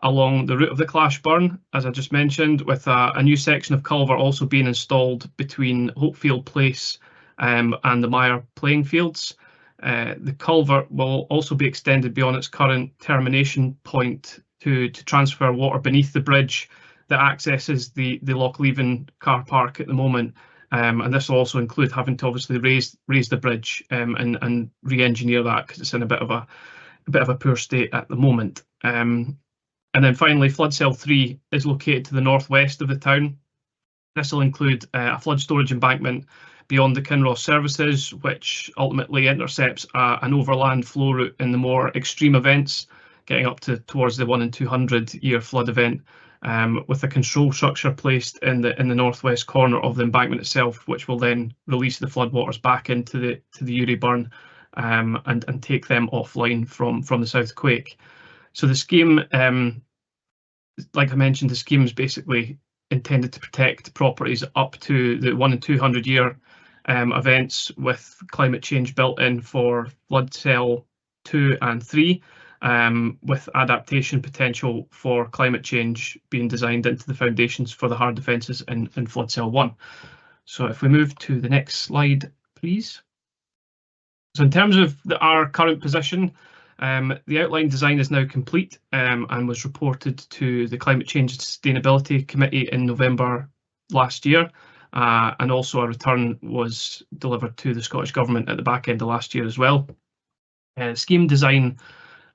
along the route of the Clashburn, as I just mentioned, with a new section of culvert also being installed between Hopefield Place and the Mire playing fields. The culvert will also be extended beyond its current termination point to transfer water beneath the bridge that accesses the Lochleven car park at the moment. And this will also include having to obviously raise the bridge and re-engineer that, because it's in a bit of a poor state at the moment. And then finally, flood cell 3 is located to the northwest of the town. This will include a flood storage embankment beyond the Kinross services, which ultimately intercepts an overland flow route in the more extreme events, getting up towards the 1 in 200 year flood event, with a control structure placed in the northwest corner of the embankment itself, which will then release the floodwaters back into the Uri burn and take them offline from the South Quake. So the scheme, like I mentioned, the scheme is basically intended to protect properties up to the 1 in 200 year events with climate change built in for flood cell 2 and 3, with adaptation potential for climate change being designed into the foundations for the hard defences in flood cell 1. So if we move to the next slide, please. So in terms of our current position, the outline design is now complete and was reported to the Climate Change and Sustainability Committee in November last year, and also a return was delivered to the Scottish Government at the back end of last year as well. Scheme design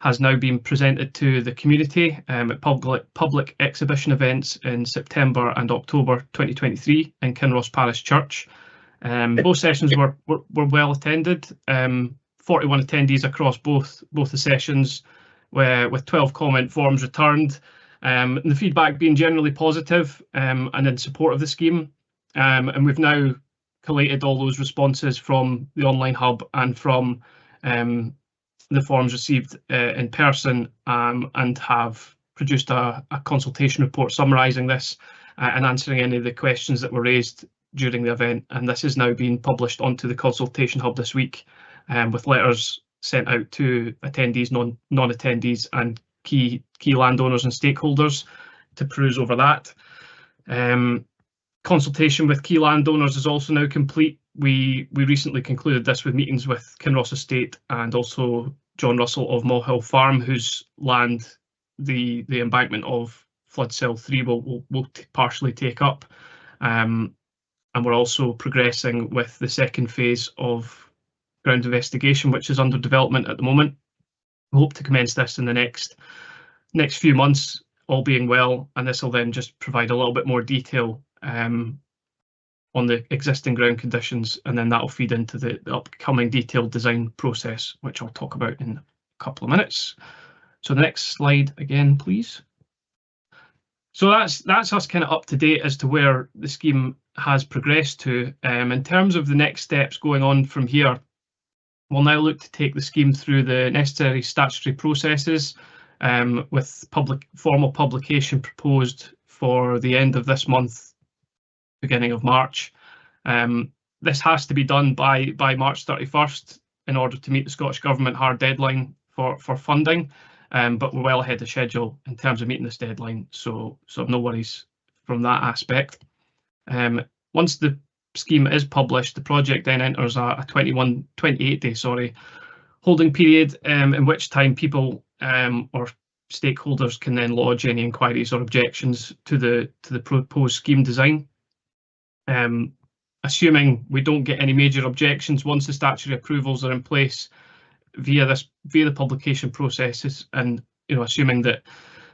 has now been presented to the community at public exhibition events in September and October 2023 in Kinross Parish Church. Both sessions were well attended. 41 attendees across both the sessions, with 12 comment forms returned. The feedback being generally positive and in support of the scheme. And we've now collated all those responses from the online hub and from the forms received in person, and have produced a consultation report summarising this and answering any of the questions that were raised during the event. And this is now being published onto the consultation hub this week, with letters sent out to attendees, non-attendees and key landowners and stakeholders to peruse over that. Consultation with key landowners is also now complete. We recently concluded this with meetings with Kinross Estate and also John Russell of Mohill Farm, whose land the embankment of flood cell 3 will partially take up. And we're also progressing with the second phase of ground investigation, which is under development at the moment. We hope to commence this in the next few months, all being well, and this will then just provide a little bit more detail on the existing ground conditions, and then that will feed into the upcoming detailed design process, which I'll talk about in a couple of minutes. So the next slide again, please. So that's us kind of up to date as to where the scheme has progressed to. In terms of the next steps going on from here, we'll now look to take the scheme through the necessary statutory processes, with formal publication proposed for the end of this month, beginning of March. This has to be done by March 31st in order to meet the Scottish Government hard deadline for funding, but we're well ahead of schedule in terms of meeting this deadline, so no worries from that aspect. Once the scheme is published, the project then enters a 28-day holding period, in which time people or stakeholders can then lodge any inquiries or objections to the proposed scheme design. Assuming we don't get any major objections once the statutory approvals are in place via the publication processes, and assuming that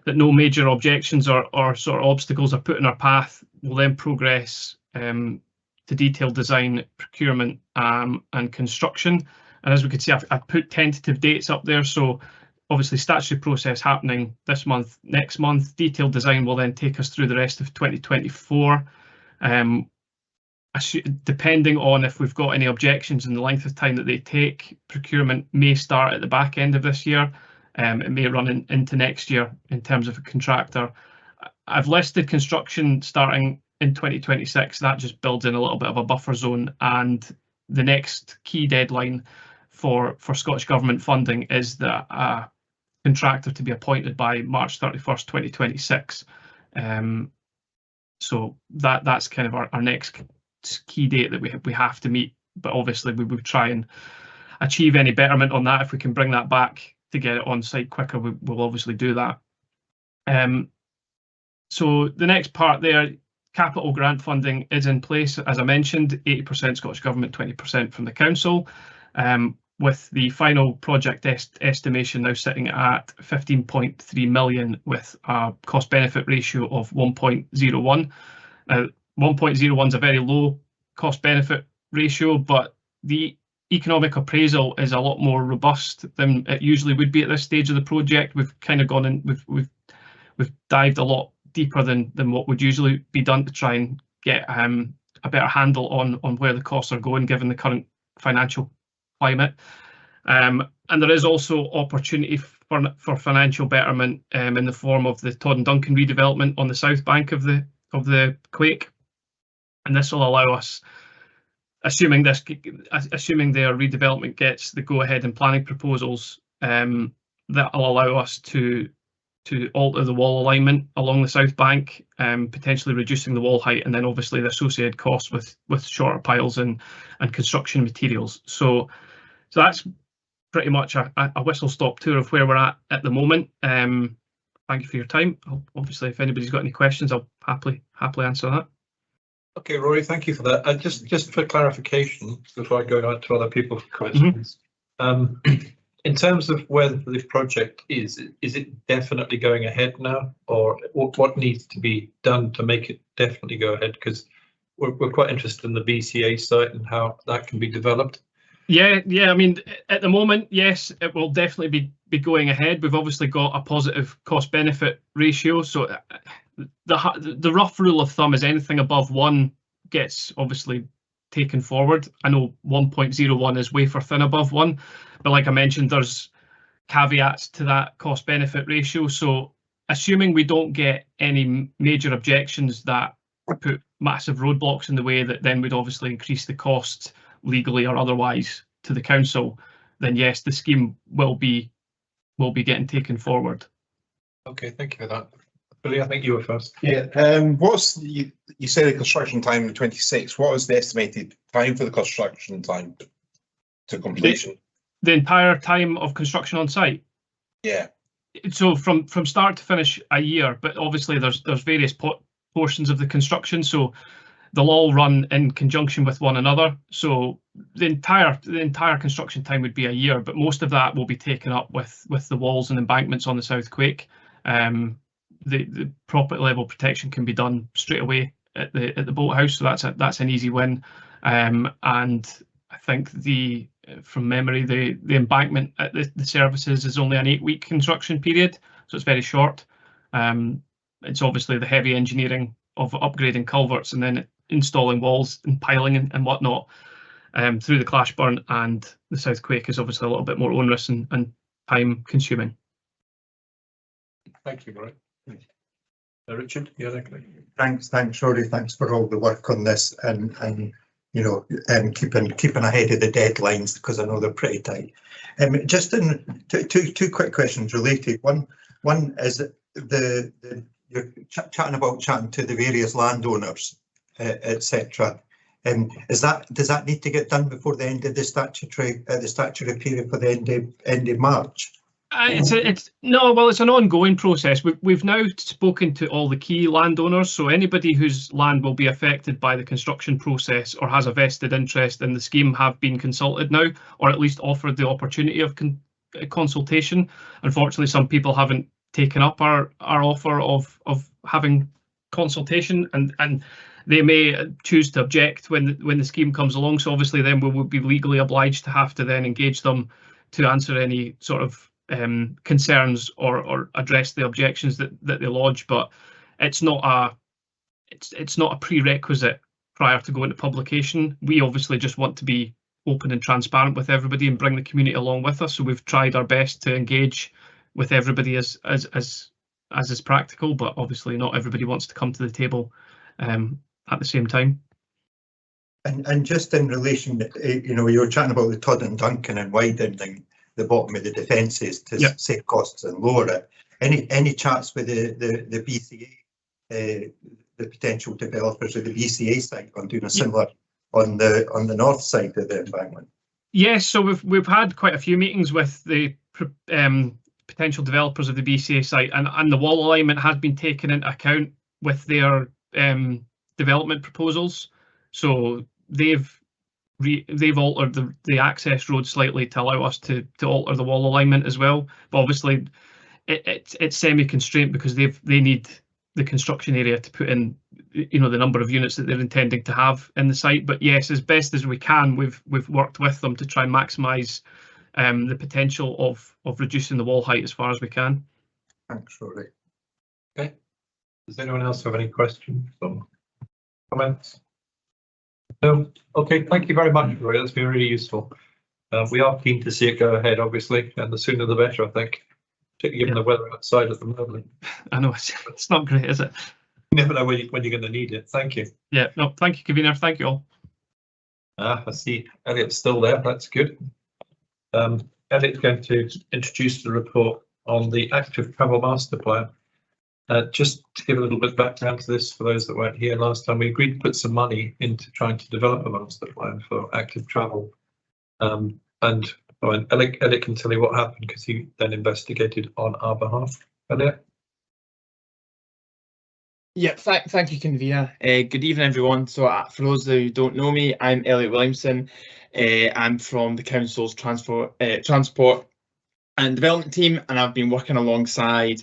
no major objections or sort of obstacles are put in our path, we'll then progress to detailed design, procurement, and construction. And as we can see, I've put tentative dates up there. So obviously statutory process happening this month, next month. Detailed design will then take us through the rest of 2024. Depending on if we've got any objections and the length of time that they take, procurement may start at the back end of this year. It may run into next year in terms of a contractor. I've listed construction starting in 2026. That just builds in a little bit of a buffer zone, and the next key deadline for Scottish Government funding is the contractor to be appointed by March 31st, 2026. So that's kind of our next key date that we have to meet, but obviously we will try and achieve any betterment on that. If we can bring that back to get it on site quicker, we'll obviously do that. So the next part there, capital grant funding is in place. As I mentioned, 80% Scottish Government, 20% from the council, with the final project estimation now sitting at 15.3 million with a cost benefit ratio of 1.01. 1.01 is a very low cost benefit ratio, but the economic appraisal is a lot more robust than it usually would be at this stage of the project. We've kind of gone in, we've dived a lot deeper than what would usually be done to try and get a better handle on where the costs are going given the current financial climate. And there is also opportunity for financial betterment in the form of the Todd and Duncan redevelopment on the south bank of the Quake, and this will allow us, assuming their redevelopment gets the go-ahead and planning proposals, that will allow us to alter the wall alignment along the south bank, potentially reducing the wall height, and then obviously the associated costs with shorter piles and construction materials. So that's pretty much a whistle-stop tour of where we're at the moment. Thank you for your time. Obviously, if anybody's got any questions, I'll happily answer that. Okay, Rory, thank you for that. Just for clarification, before I go on to other people's questions, in terms of where the project is it definitely going ahead now, or what needs to be done to make it definitely go ahead? Because we're quite interested in the BCA site and how that can be developed. Yeah. I mean, at the moment, yes, it will definitely be going ahead. We've obviously got a positive cost benefit ratio, so the rough rule of thumb is anything above 1 gets obviously taken forward. I know 1.01 is wafer thin above 1, but like I mentioned, there's caveats to that cost benefit ratio. So assuming we don't get any major objections that put massive roadblocks in the way that then would obviously increase the cost legally or otherwise to the council, then yes, the scheme will be getting taken forward. Okay, thank you for that. Billy, I think you were first. Yeah. What's you say the construction time in 26? What is the estimated time for the construction time to completion? The entire time of construction on site. Yeah. So from start to finish, a year, but obviously there's various portions of the construction, so they'll all run in conjunction with one another. So the entire construction time would be a year, but most of that will be taken up with the walls and embankments on the South Quake. The property level protection can be done straight away at the boathouse, so that's an easy win. And I think from memory, the embankment at the services is only an 8-week construction period, so it's very short. It's obviously the heavy engineering of upgrading culverts and then installing walls and piling and whatnot through the Clashburn and the South Quake is obviously a little bit more onerous and time consuming. Thank you, Rory. Richard, yeah, Thanks, Rory. Thanks for all the work on this and keeping ahead of the deadlines, because I know they're pretty tight. Just in two quick questions related. One is you're chatting to the various landowners, etc. Does that need to get done before the end of the statutory period for the end of March? It's an ongoing process. We've now spoken to all the key landowners, so anybody whose land will be affected by the construction process or has a vested interest in the scheme have been consulted now, or at least offered the opportunity of consultation. Unfortunately, some people haven't taken up our offer of having consultation, and they may choose to object when the scheme comes along. So obviously then we would be legally obliged to have to then engage them to answer any sort of concerns or address the objections that they lodge, but it's not a prerequisite prior to going to publication. We obviously just want to be open and transparent with everybody and bring the community along with us. So we've tried our best to engage with everybody as is practical, but obviously not everybody wants to come to the table at the same time. And just in relation, you were chatting about the Todd and Duncan and widening the bottom of the defences to save costs and lower it. Any chats with the BCA, the potential developers of the BCA site on doing a similar on the north side of the embankment? Yes, so we've had quite a few meetings with the potential developers of the BCA site, and the wall alignment has been taken into account with their development proposals. So they've altered the access road slightly to allow us to alter the wall alignment as well. But obviously it's semi-constrained because they need the construction area to put in you know, the number of units that they're intending to have in the site. But yes, as best as we can, we've worked with them to try and maximise the potential of reducing the wall height as far as we can. Thanks, Rory. Okay. Does anyone else have any questions or comments? No. Okay. Thank you very much, Rory. That's been really useful. We are keen to see it go ahead, obviously, and the sooner the better, I think, particularly given the weather outside at the moment. I know it's not great, is it? You never know when you're going to need it. Thank you. Yeah. No. Thank you, convener. Thank you all. I see Elliot's still there. That's good. Elliot's going to introduce the report on the active travel master plan. Just to give a little bit of background to this, for those that weren't here last time, we agreed to put some money into trying to develop a master plan for active travel. Elliot can tell you what happened because he then investigated on our behalf. Elliot? Yeah, thank you, convener. Good evening, everyone. So for those who don't know me, I'm Elliot Williamson. I'm from the council's transport and development team, and I've been working alongside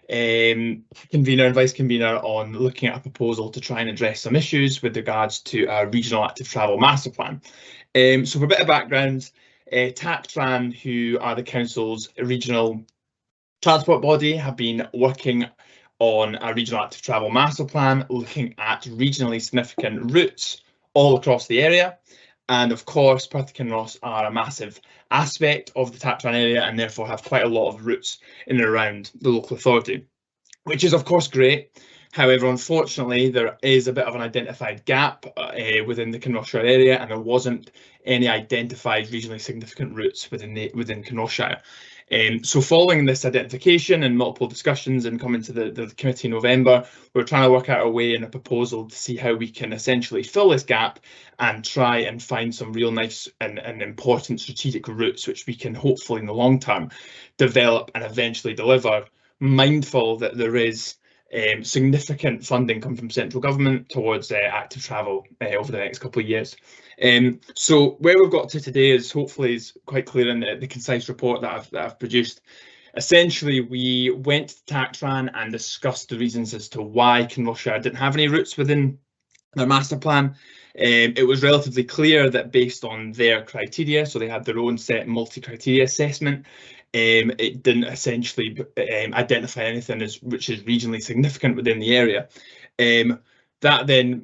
convener and vice convener on looking at a proposal to try and address some issues with regards to our regional active travel master plan. So for a bit of background, TACTRAN, who are the council's regional transport body, have been working on a regional active travel master plan, looking at regionally significant routes all across the area. And of course, Perth and Kinross are a massive aspect of the TACTRAN area and therefore have quite a lot of routes in and around the local authority, which is of course great. However, unfortunately, there is a bit of an identified gap within the Kinross-shire area, and there wasn't any identified regionally significant routes within Kinross-shire. So following this identification and multiple discussions and coming to the committee in November, we're trying to work out a way and a proposal to see how we can essentially fill this gap and try and find some real nice and important strategic routes which we can hopefully in the long term develop and eventually deliver, mindful that there is significant funding come from central government towards active travel over the next couple of years. So where we've got to today is hopefully is quite clear in the concise report that I've produced. Essentially, we went to TACTRAN and discussed the reasons as to why Kinross-shire didn't have any routes within their master plan. It was relatively clear that based on their criteria, so they had their own set multi-criteria assessment, it didn't essentially identify anything which is regionally significant within the area. That then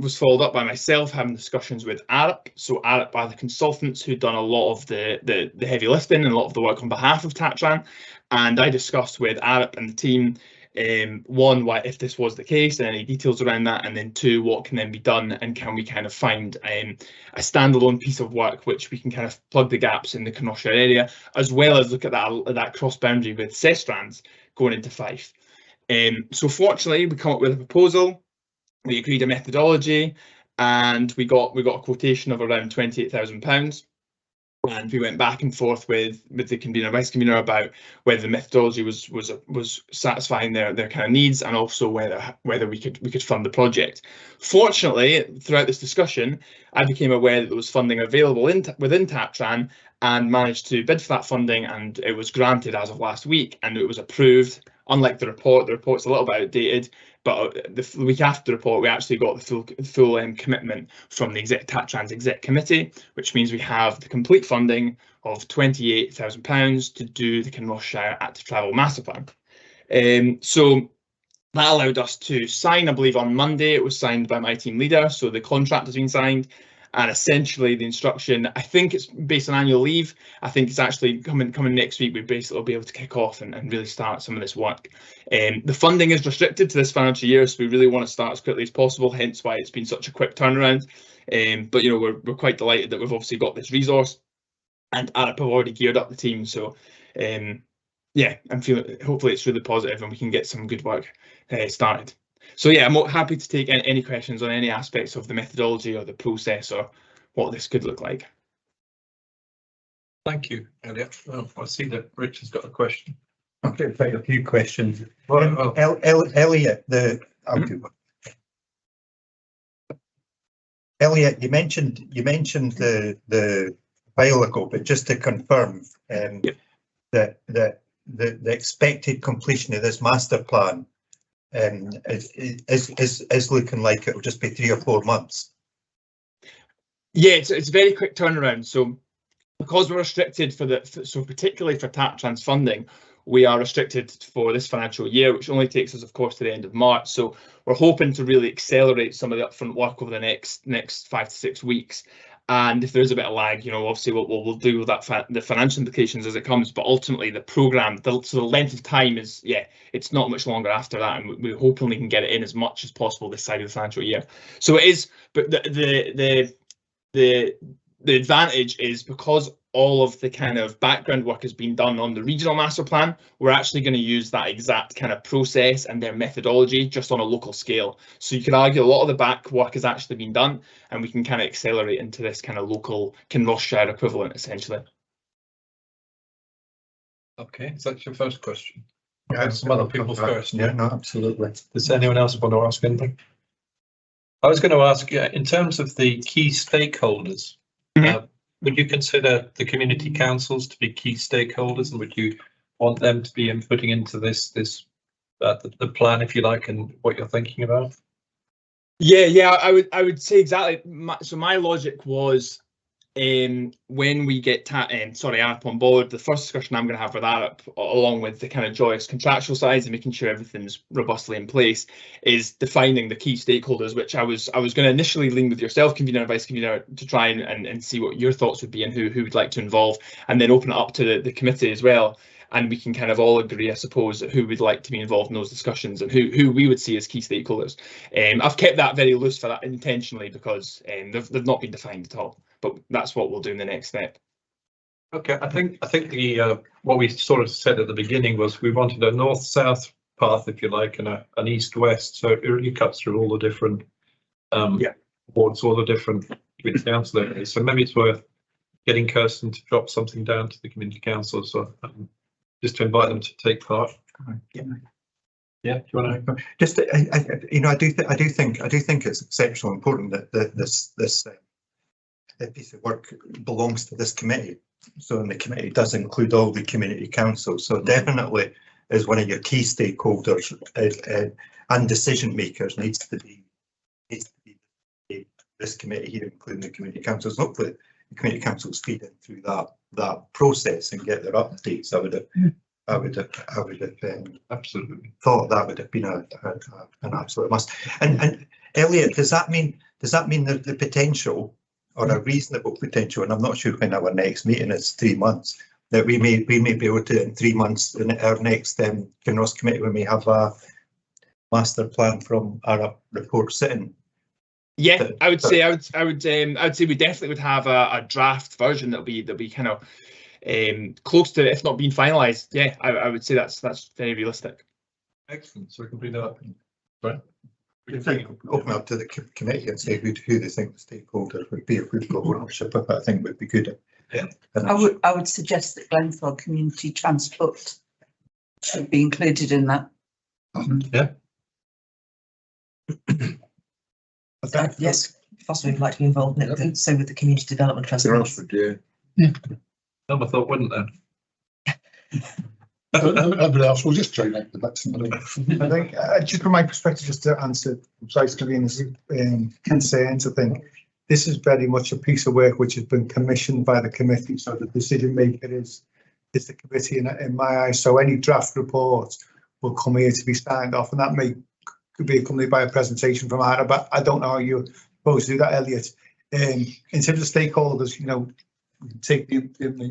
was followed up by myself having discussions with ARIP. So ARIP are the consultants who'd done a lot of the heavy lifting and a lot of the work on behalf of TACTRAN. And I discussed with ARIP and the team, one, why if this was the case and any details around that, and then two, what can then be done and can we kind of find a standalone piece of work which we can kind of plug the gaps in the Kinross-shire area, as well as look at that cross boundary with Sestrans going into Fife. So fortunately, we come up with a proposal, we agreed a methodology, and we got a quotation of around £28,000. And we went back and forth with the convener and vice convener about whether the methodology was satisfying their kind of needs, and also whether we could fund the project. Fortunately, throughout this discussion, I became aware that there was funding available within TACTRAN and managed to bid for that funding, and it was granted as of last week, and it was approved. Unlike the report's a little bit outdated, but the week after the report, we actually got the full commitment from the TACTRAN's exec committee, which means we have the complete funding of £28,000 to do the Kinross-shire active travel master plan. So that allowed us to sign, I believe on Monday, it was signed by my team leader, so the contract has been signed. And essentially the instruction, I think it's based on annual leave. I think it's actually coming next week. We basically will be able to kick off and really start some of this work. The funding is restricted to this financial year, so we really want to start as quickly as possible, hence why it's been such a quick turnaround. But you know, we're quite delighted that we've obviously got this resource, and ARIP have already geared up the team. So yeah, I'm feeling hopefully it's really positive and we can get some good work started. So yeah, I'm happy to take any questions on any aspects of the methodology or the process or what this could look like. Thank you, Elliot. Well, I see that Rich has got a question. I've got quite a few questions. Well, Elliot, Elliot, you mentioned the while ago, but just to confirm, that the expected completion of this master plan is looking like it'll just be 3 or 4 months. Yeah, it's a very quick turnaround. So because we're restricted so particularly for TAP Trans funding, we are restricted for this financial year, which only takes us, of course, to the end of March. So we're hoping to really accelerate some of the upfront work over the next 5 to 6 weeks. And if there's a bit of lag, you know, obviously we'll deal with that the financial implications as it comes. But ultimately, the programme, so the length of time is, it's not much longer after that, and we're hoping we can get it in as much as possible this side of the financial year. So it is, but the advantage is because all of the kind of background work has been done on the regional master plan, we're actually going to use that exact kind of process and their methodology just on a local scale. So you could argue a lot of the back work has actually been done, and we can kind of accelerate into this kind of local Kinross-shire equivalent, essentially. Okay, is that your first question? Yeah, some other people first. Yeah, no, absolutely. Does anyone else want to ask anything? I was going to ask, in terms of the key stakeholders, would you consider the community councils to be key stakeholders, and would you want them to be inputting into the plan, if you like, and what you're thinking about? Yeah, I would say exactly. So my logic was, when we get ARP on board, the first discussion I'm going to have with ARP, along with the kind of joyous contractual sides and making sure everything's robustly in place, is defining the key stakeholders, which I was going to initially lean with yourself, convener and vice convener, to try and see what your thoughts would be and who would like to involve, and then open it up to the committee as well. And we can kind of all agree, I suppose, who would like to be involved in those discussions and who we would see as key stakeholders. I've kept that very loose for that intentionally because they've not been defined at all. But that's what we'll do in the next step. Okay, I think the what we sort of said at the beginning was we wanted a north-south path, if you like, and an east-west. So it really cuts through all the different boards, all the different community council areas. So maybe it's worth getting Kirsten to drop something down to the community council, so just to invite them to take part. Yeah. Yeah, do you want to? Just, I do think it's exceptionally important that this piece of work belongs to this committee. So, and the committee does include all the community councils. So definitely, as one of your key stakeholders and decision makers, needs to be this committee here, including the community councils. Hopefully, the community councils feed in through that process and get their updates. I would have absolutely thought that would have been an absolute must. And Elliot, does that mean that the potential, or a reasonable potential, and I'm not sure when our next meeting is, 3 months, that we may be able to, in 3 months, in our next Kinross committee, we may have a master plan from our report sitting? Yeah, I would say we definitely would have a draft version that'll be kind of close to, if not being finalised. Yeah, I would say that's very realistic. Excellent. So we can bring that up. Right. Open up to the committee and say who they think the stakeholders would be if we've got ownership of it. I think would be good. Yeah. I would suggest that Glenthorpe Community Transport should be included in that. Yeah. Yes, possibly would like to be involved in it. So with the community development trust. Yeah. I thought, wouldn't there? Everybody else will just join out the mix. I think, just from my perspective, just to answer Vice Convener's concerns, I think this is very much a piece of work which has been commissioned by the committee. So the decision maker is the committee in my eyes. So any draft report will come here to be signed off, and that could be accompanied by a presentation from Ara, but I don't know how you're supposed to do that, Elliot. In terms of stakeholders, you know, we can take the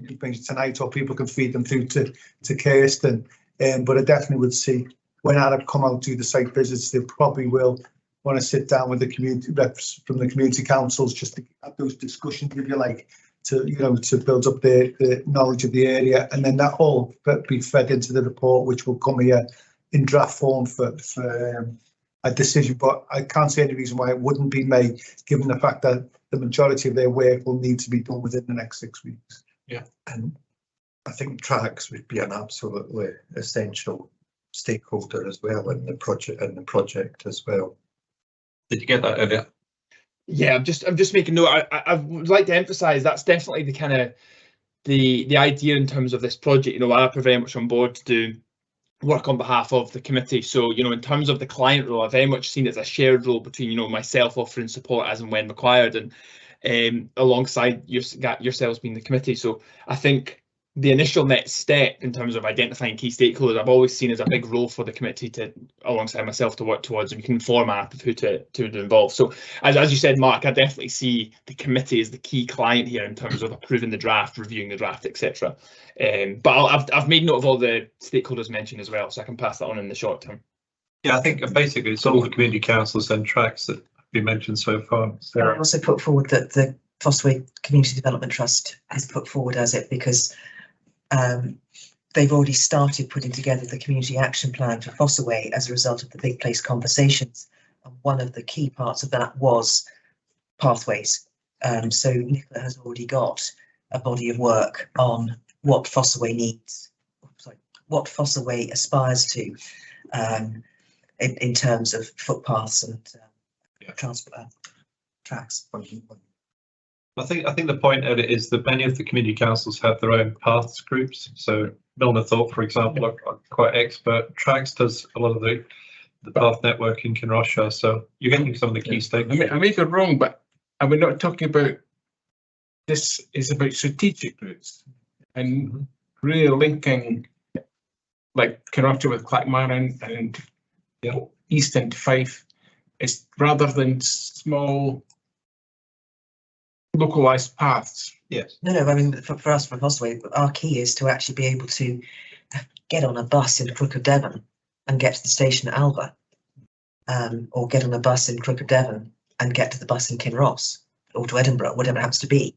information tonight, or people can feed them through to Kirsten. But I definitely would see when Arab come out do the site visits, they probably will want to sit down with the community reps from the community councils just to have those discussions, if you like, to build up the knowledge of the area, and then that all be fed into the report, which will come here in draft form for a decision. But I can't see any reason why it wouldn't be made, given the fact that the majority of their work will need to be done within the next 6 weeks. Yeah, and I think tracks would be an absolutely essential stakeholder as well in the project as well. Did you get that, Elliot? Yeah, I'm just making note. I would like to emphasise that's definitely the kind of the idea in terms of this project. You know, I'm very much on board to do work on behalf of the committee. So, you know, in terms of the client role, I very much seen it as a shared role between, you know, myself offering support as and when required, and alongside yourselves being the committee. So I think the initial next step in terms of identifying key stakeholders, I've always seen as a big role for the committee to, alongside myself, to work towards, and we can format of who to involve. So as you said, Mark, I definitely see the committee as the key client here in terms of approving the draft, reviewing the draft, etc. But I've made note of all the stakeholders mentioned as well, so I can pass that on in the short term. Yeah, I think basically it's all the community councils and tracks that have been mentioned so far. I also put forward that the Fossway Community Development Trust has put forward as it, because they've already started putting together the community action plan for Fossaway as a result of the Big Place conversations. And one of the key parts of that was pathways. So Nicola has already got a body of work on what Fossaway needs, what Fossaway aspires to in terms of footpaths and transport tracks. I think the point of it is that many of the community councils have their own paths groups. So Milner Thorpe, for example, are quite expert. Tracks does a lot of the path network in Kinross-shire. So you're getting some of the key stakeholders. I may be wrong, but we're not talking about this. Is about strategic routes and really linking, like Kinross-shire with Clackmartin and East into Fife. It's rather than small localized paths. Yes. No, I mean, for us from Fossaway, our key is to actually be able to get on a bus in Crook of Devon and get to the station at Alba, or get on a bus in Crook of Devon and get to the bus in Kinross or to Edinburgh, whatever it happens to be.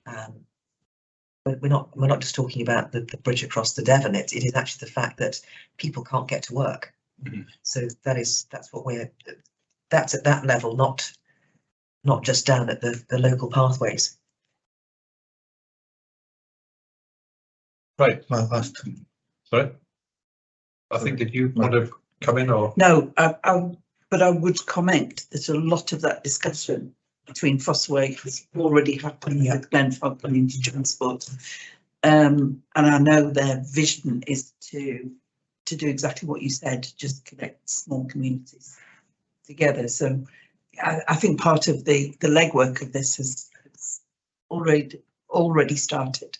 But we're not just talking about the bridge across the Devon. It is actually the fact that people can't get to work. So that's at that level, not just down at the local pathways. Right. Sorry. I think, did you want to come in or? No, but I would comment that a lot of that discussion between Fossaway has already happened with Glenford Community Transport. And I know their vision is to do exactly what you said, just connect small communities together. So I think part of the legwork of this has already started.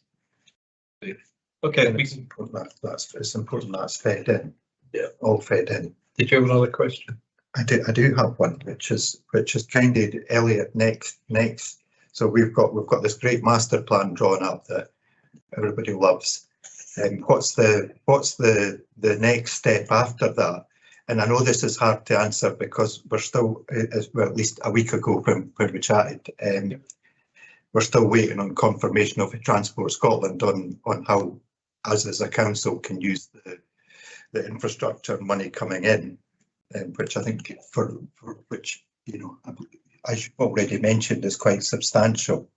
Okay, it's important that's fed in. Yeah, all fed in. Did you have another question? I do have one, which is kind of Elliot next. So we've got this great master plan drawn up that everybody loves. And what's the next step after that? And I know this is hard to answer because we're still, well, at least a week ago when we chatted, we're still waiting on confirmation of Transport Scotland on how us as a council can use the infrastructure money coming in, which I think for which, you know, as you've already mentioned, is quite substantial.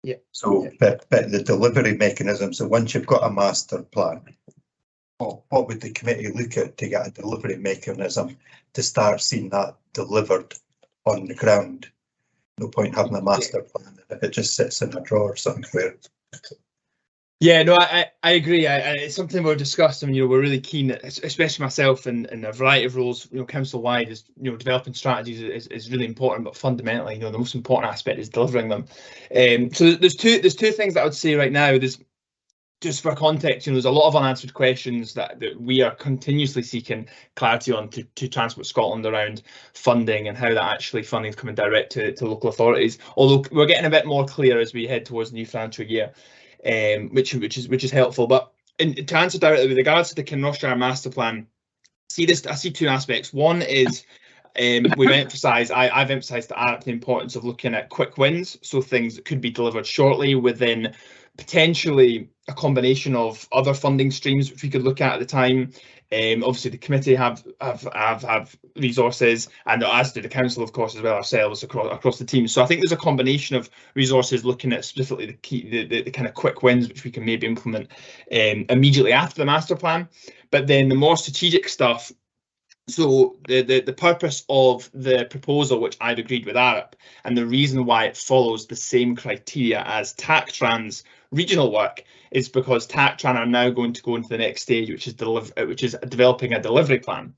Yeah. So, but the delivery mechanism. So once you've got a master plan, what would the committee look at to get a delivery mechanism to start seeing that delivered on the ground? No point having a master plan if it just sits in a drawer somewhere. Yeah, no, I agree. It's something we've discussed, and you know, we're really keen, especially myself in a variety of roles, you know, council wide, is, you know, developing strategies is really important, but fundamentally, you know, the most important aspect is delivering them. So there's two things that I would say right now. There's, just for context, you know, there's a lot of unanswered questions that we are continuously seeking clarity on to Transport Scotland around funding and how that actually funding is coming direct to local authorities. Although we're getting a bit more clear as we head towards the new financial year, which is helpful. But to answer directly with regards to the Kinross-shire master plan, I see two aspects. One is we've emphasised, I've emphasised the importance of looking at quick wins, so things that could be delivered shortly within potentially a combination of other funding streams which we could look at the time. Obviously the committee have resources, and as do the council, of course, as well, ourselves across the team. So I think there's a combination of resources looking at specifically the kind of quick wins which we can maybe implement immediately after the master plan. But then the more strategic stuff, so the purpose of the proposal, which I've agreed with ARP, and the reason why it follows the same criteria as TAC Trans regional work is because TACTRAN are now going to go into the next stage, which is developing a delivery plan.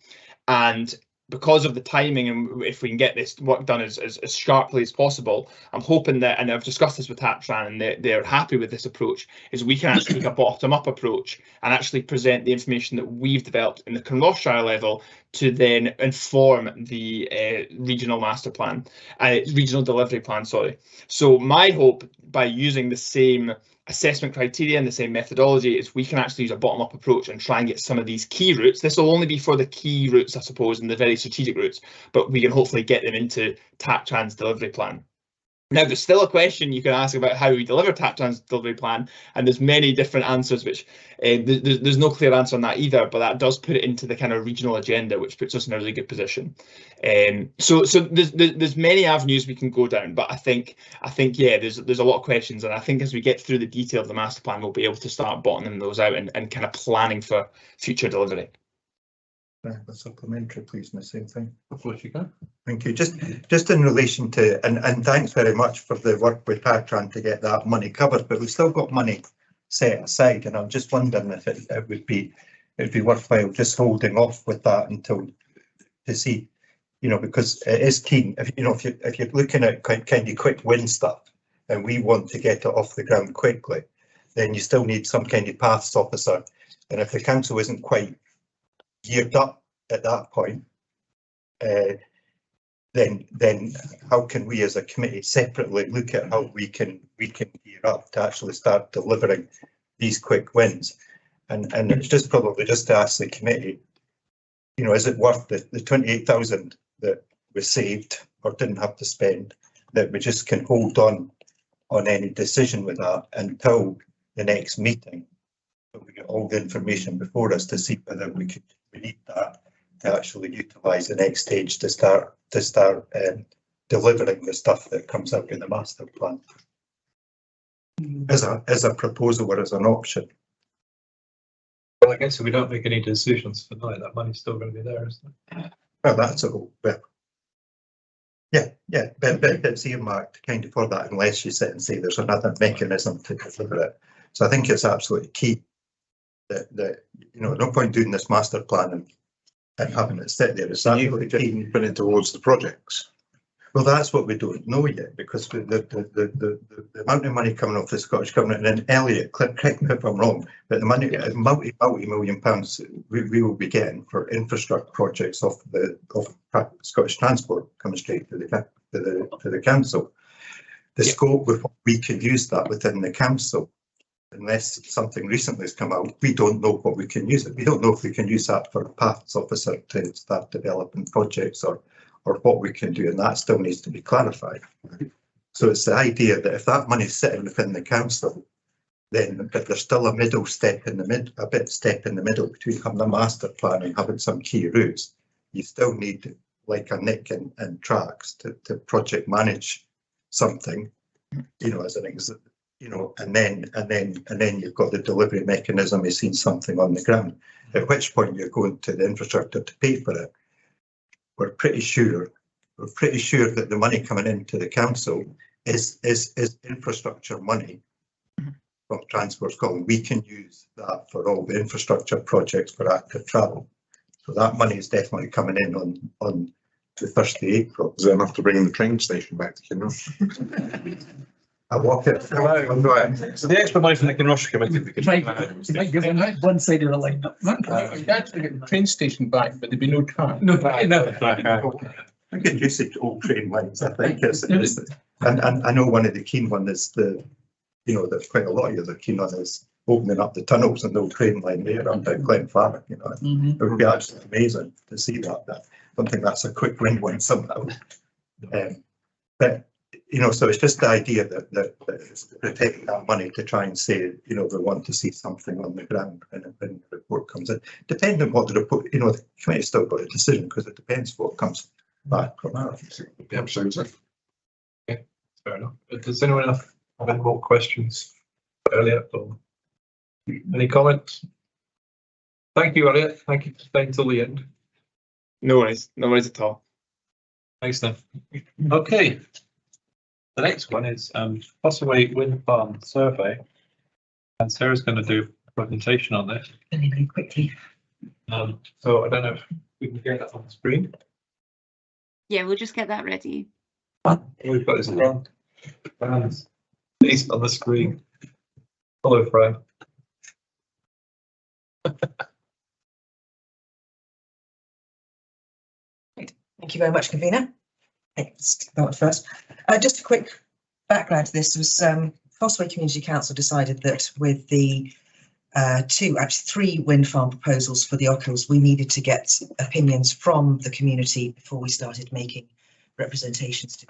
And because of the timing, and if we can get this work done as sharply as possible, I'm hoping that, and I've discussed this with TACTRAN and they're happy with this approach, is we can actually take a bottom-up approach and actually present the information that we've developed in the Kinross-shire level to then inform the regional master plan, regional delivery plan, sorry. So my hope, by using the same assessment criteria and the same methodology, is we can actually use a bottom-up approach and try and get some of these key routes. This will only be for the key routes, I suppose, and the very strategic routes, but we can hopefully get them into TACTRAN's delivery plan. Now, there's still a question you can ask about how we deliver TACTRAN's delivery plan, and there's many different answers, which there's no clear answer on that either, but that does put it into the kind of regional agenda, which puts us in a really good position. So there's many avenues we can go down, but I think yeah, there's a lot of questions, and I think as we get through the detail of the master plan, we'll be able to start bottoming those out and kind of planning for future delivery. A supplementary, please, my same thing. Of course you can. Thank you. Just in relation to, and thanks very much for the work with TACTRAN to get that money covered, but we've still got money set aside, and I'm just wondering if it would be worthwhile just holding off with that until to see, because it is keen. If you're looking at kind of quick win stuff, and we want to get it off the ground quickly, then you still need some kind of paths officer, and if the council isn't quite geared up at that point, then how can we as a committee separately look at how we can gear up to actually start delivering these quick wins? And it's just probably just to ask the committee, is it worth the 28,000 that was saved or didn't have to spend, that we just can hold on any decision with that until the next meeting, so we get all the information before us to see whether we need that to actually utilise the next stage to start delivering the stuff that comes out in the master plan as a proposal or as an option. Well, I guess if we don't make any decisions tonight, that money's still going to be there, isn't it? Well, that's a whole bit. Yeah, but it's earmarked kind of for that, unless you sit and say there's another mechanism to deliver it. So I think it's absolutely key that no point doing this master plan and having it sit there. It's absolutely key. Put it towards the projects. Well, that's what we don't know yet, because the amount of money coming off the Scottish Government, and Elliot, correct me if I'm wrong, but the money, multi-million pounds we will be getting for infrastructure projects off Scottish Transport coming straight to the council. The scope with what we could use that within the council, unless something recently has come out, we don't know what we can use it. We don't know if we can use that for a paths officer to start developing projects or what we can do, and that still needs to be clarified. So it's the idea that if that money is sitting within the council, then but there's still a step in the middle between having a master plan and having some key routes. You still need, like a Nick and Tracks, to project manage something, as an example. And then you've got the delivery mechanism. You've seen something on the ground, at which point you're going to the infrastructure to pay for it. We're pretty sure that the money coming into the council is infrastructure money from Transport Scotland. We can use that for all the infrastructure projects for active travel. So that money is definitely coming in on the 1st of April. Is that enough to bring the train station back to Kinross? I walk it. So the extra money from the Kinross-shire Committee, we could might give them one side of the line. You actually get the train station back, but there'd be no track. No. I can use it old train lines. I think and I know one of the keen ones is there's quite a lot of the keen on is opening up the tunnels and the old train line there under Glenfarrick. It would be absolutely amazing to see that. I don't think that's a quick win one somehow. But so it's just the idea that we're taking that money to try and say, we want to see something on the ground and when the report comes in. Depending on what the report, the committee still got a decision because it depends what comes back from our. Absolutely. Okay, fair enough. Does anyone have any more questions for Elliot or any comments? Thank you, Elliot. Thank you for staying till the end. No worries at all. Thanks, then. Okay. The next one is Fossaway Wind Farm Survey. And Sarah's going to do a presentation on this. Very quickly. So I don't know if we can get that on the screen. Yeah, we'll just get that ready. We've got his hand. He's on the screen. Hello, Fran. Thank you very much, convener. Let's start first. Just a quick background to this was Fossway Community Council decided that with the three wind farm proposals for the Ochils, we needed to get opinions from the community before we started making representations to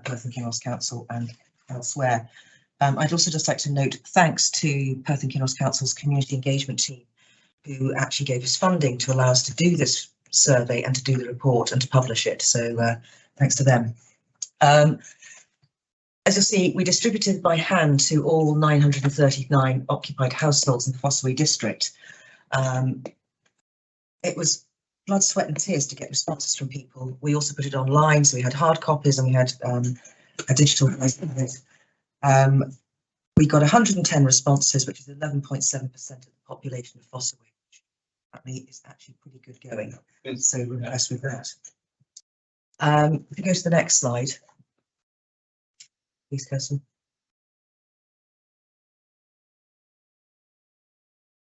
Perth and Kinross Council and elsewhere. I'd also just like to note thanks to Perth and Kinross Council's community engagement team, who actually gave us funding to allow us to do this survey and to do the report and to publish it. So thanks to them. As you'll see, we distributed by hand to all 939 occupied households in the Fossway district. It was blood, sweat and tears to get responses from people. We also put it online, so we had hard copies and we had a digital version of it. We got 110 responses, which is 11.7% of the population of Fossway, which apparently is actually pretty good going. So we're impressed with that. If you go to the next slide. Please, Kirsten.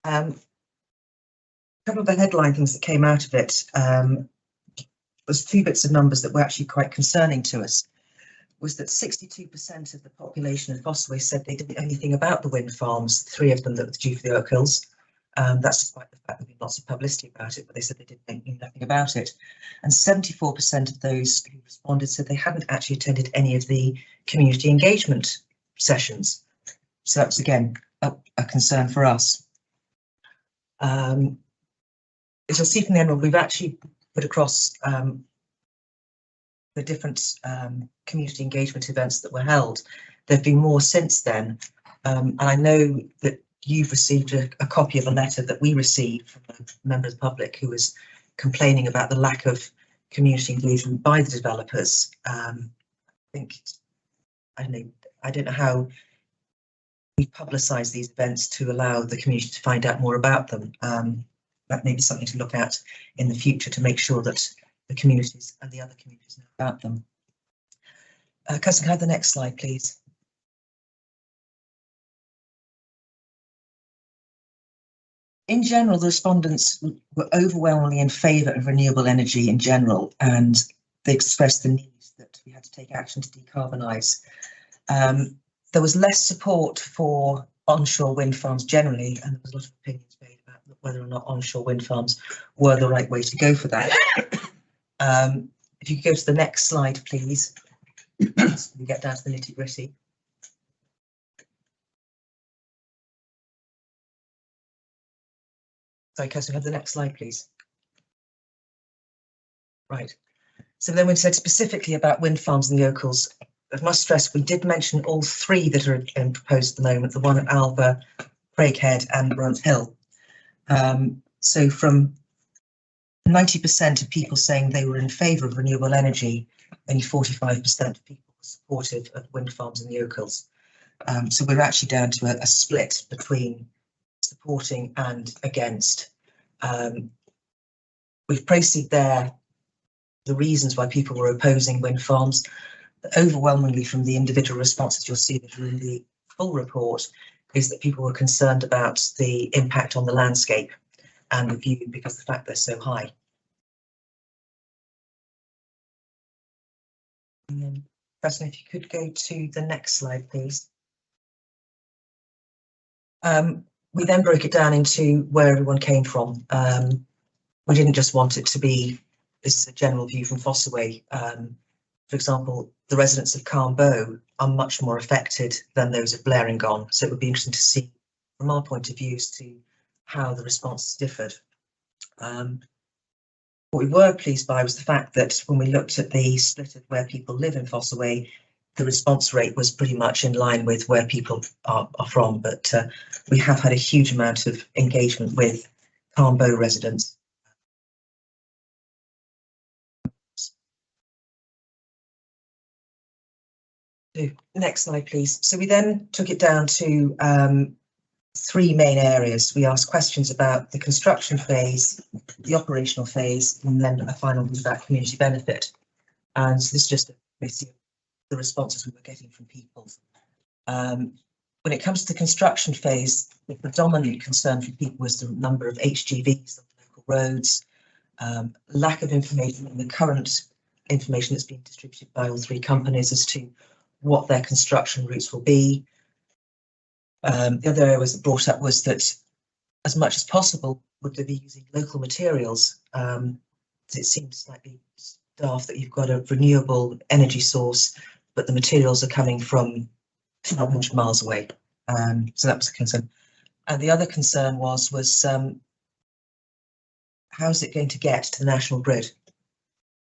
A couple of the headline things that came out of it was two bits of numbers that were actually quite concerning to us. Was that 62% of the population of Fossway said they didn't know anything about the wind farms, three of them that were due for the Ochils. That's despite the fact that we had lots of publicity about it, but they said they didn't know nothing about it. And 74% of those who responded said they hadn't actually attended any of the community engagement sessions. So that was, again, a concern for us. As you'll see from the end, we've actually put across the different community engagement events that were held. There have been more since then. And I know that you've received a copy of a letter that we received from a member of the public who was complaining about the lack of community engagement by the developers. I don't know how we publicise these events to allow the community to find out more about them. That may be something to look at in the future to make sure that the communities and the other communities know about them. Kirsten, can I have the next slide, please? In general, the respondents were overwhelmingly in favour of renewable energy in general, and they expressed the need that we had to take action to decarbonise. There was less support for onshore wind farms generally, and there was a lot of opinions made about whether or not onshore wind farms were the right way to go for that. If you could go to the next slide, please. We get down to the nitty-gritty. Sorry, Kirsten, have the next slide, please. Right. So then we said specifically about wind farms in the Ochils. I must stress we did mention all three that are proposed at the moment, the one at Alva, Craighead and Brunt Hill. So from 90% of people saying they were in favour of renewable energy, only 45% of people were supportive of wind farms in the Ochils. So we're actually down to a split between supporting and against. We've posted there the reasons why people were opposing wind farms. Overwhelmingly from the individual responses you'll see that are in the full report is that people were concerned about the impact on the landscape and the view because of the fact they're so high. And then, Preston, if you could go to the next slide, please. We then broke it down into where everyone came from. We didn't just want it to be, this is a general view from Fossaway. For example, the residents of Carnbow are much more affected than those of Blaringon. So it would be interesting to see from our point of view as to how the responses differed. What we were pleased by was the fact that when we looked at the split of where people live in Fossaway, the response rate was pretty much in line with where people are from, but we have had a huge amount of engagement with Carnbow residents. So, next slide, please. So we then took it down to three main areas. We asked questions about the construction phase, the operational phase, and then a final one about community benefit. And this is just basically the responses we were getting from people. When it comes to the construction phase, the predominant concern for people was the number of HGVs on local roads, lack of information in the current information that's being distributed by all three companies as to what their construction routes will be. The other area was brought up was that as much as possible, would they be using local materials? It seems slightly daft that you've got a renewable energy source, but the materials are coming from 100 miles away. So that was a concern. And the other concern was how's it going to get to the national grid?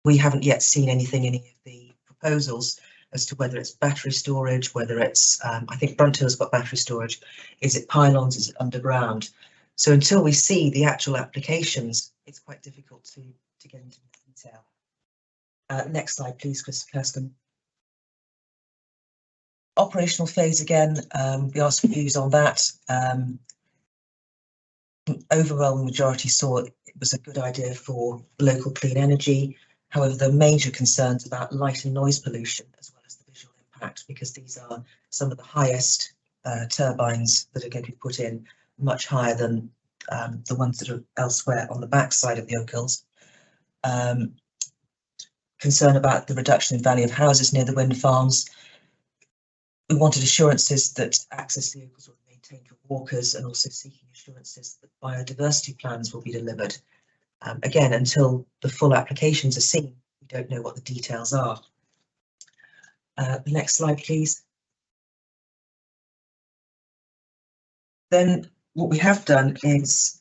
We haven't yet seen anything in any of the proposals as to whether it's battery storage, whether it's, I think Bruntill's got battery storage. Is it pylons? Is it underground? So until we see the actual applications, it's quite difficult to get into detail. Next slide, please, Kirsten. Operational phase again, we asked for views on that. Overwhelming majority saw it was a good idea for local clean energy. However, there are major concerns about light and noise pollution as well as the visual impact, because these are some of the highest turbines that are going to be put in, much higher than the ones that are elsewhere on the backside of the Oak Hills. Concern about the reduction in value of houses near the wind farms. We wanted assurances that access to the Oak Hills will be maintained for walkers, and also seeking assurances that biodiversity plans will be delivered. Again, until the full applications are seen, we don't know what the details are. The next slide, please. Then what we have done is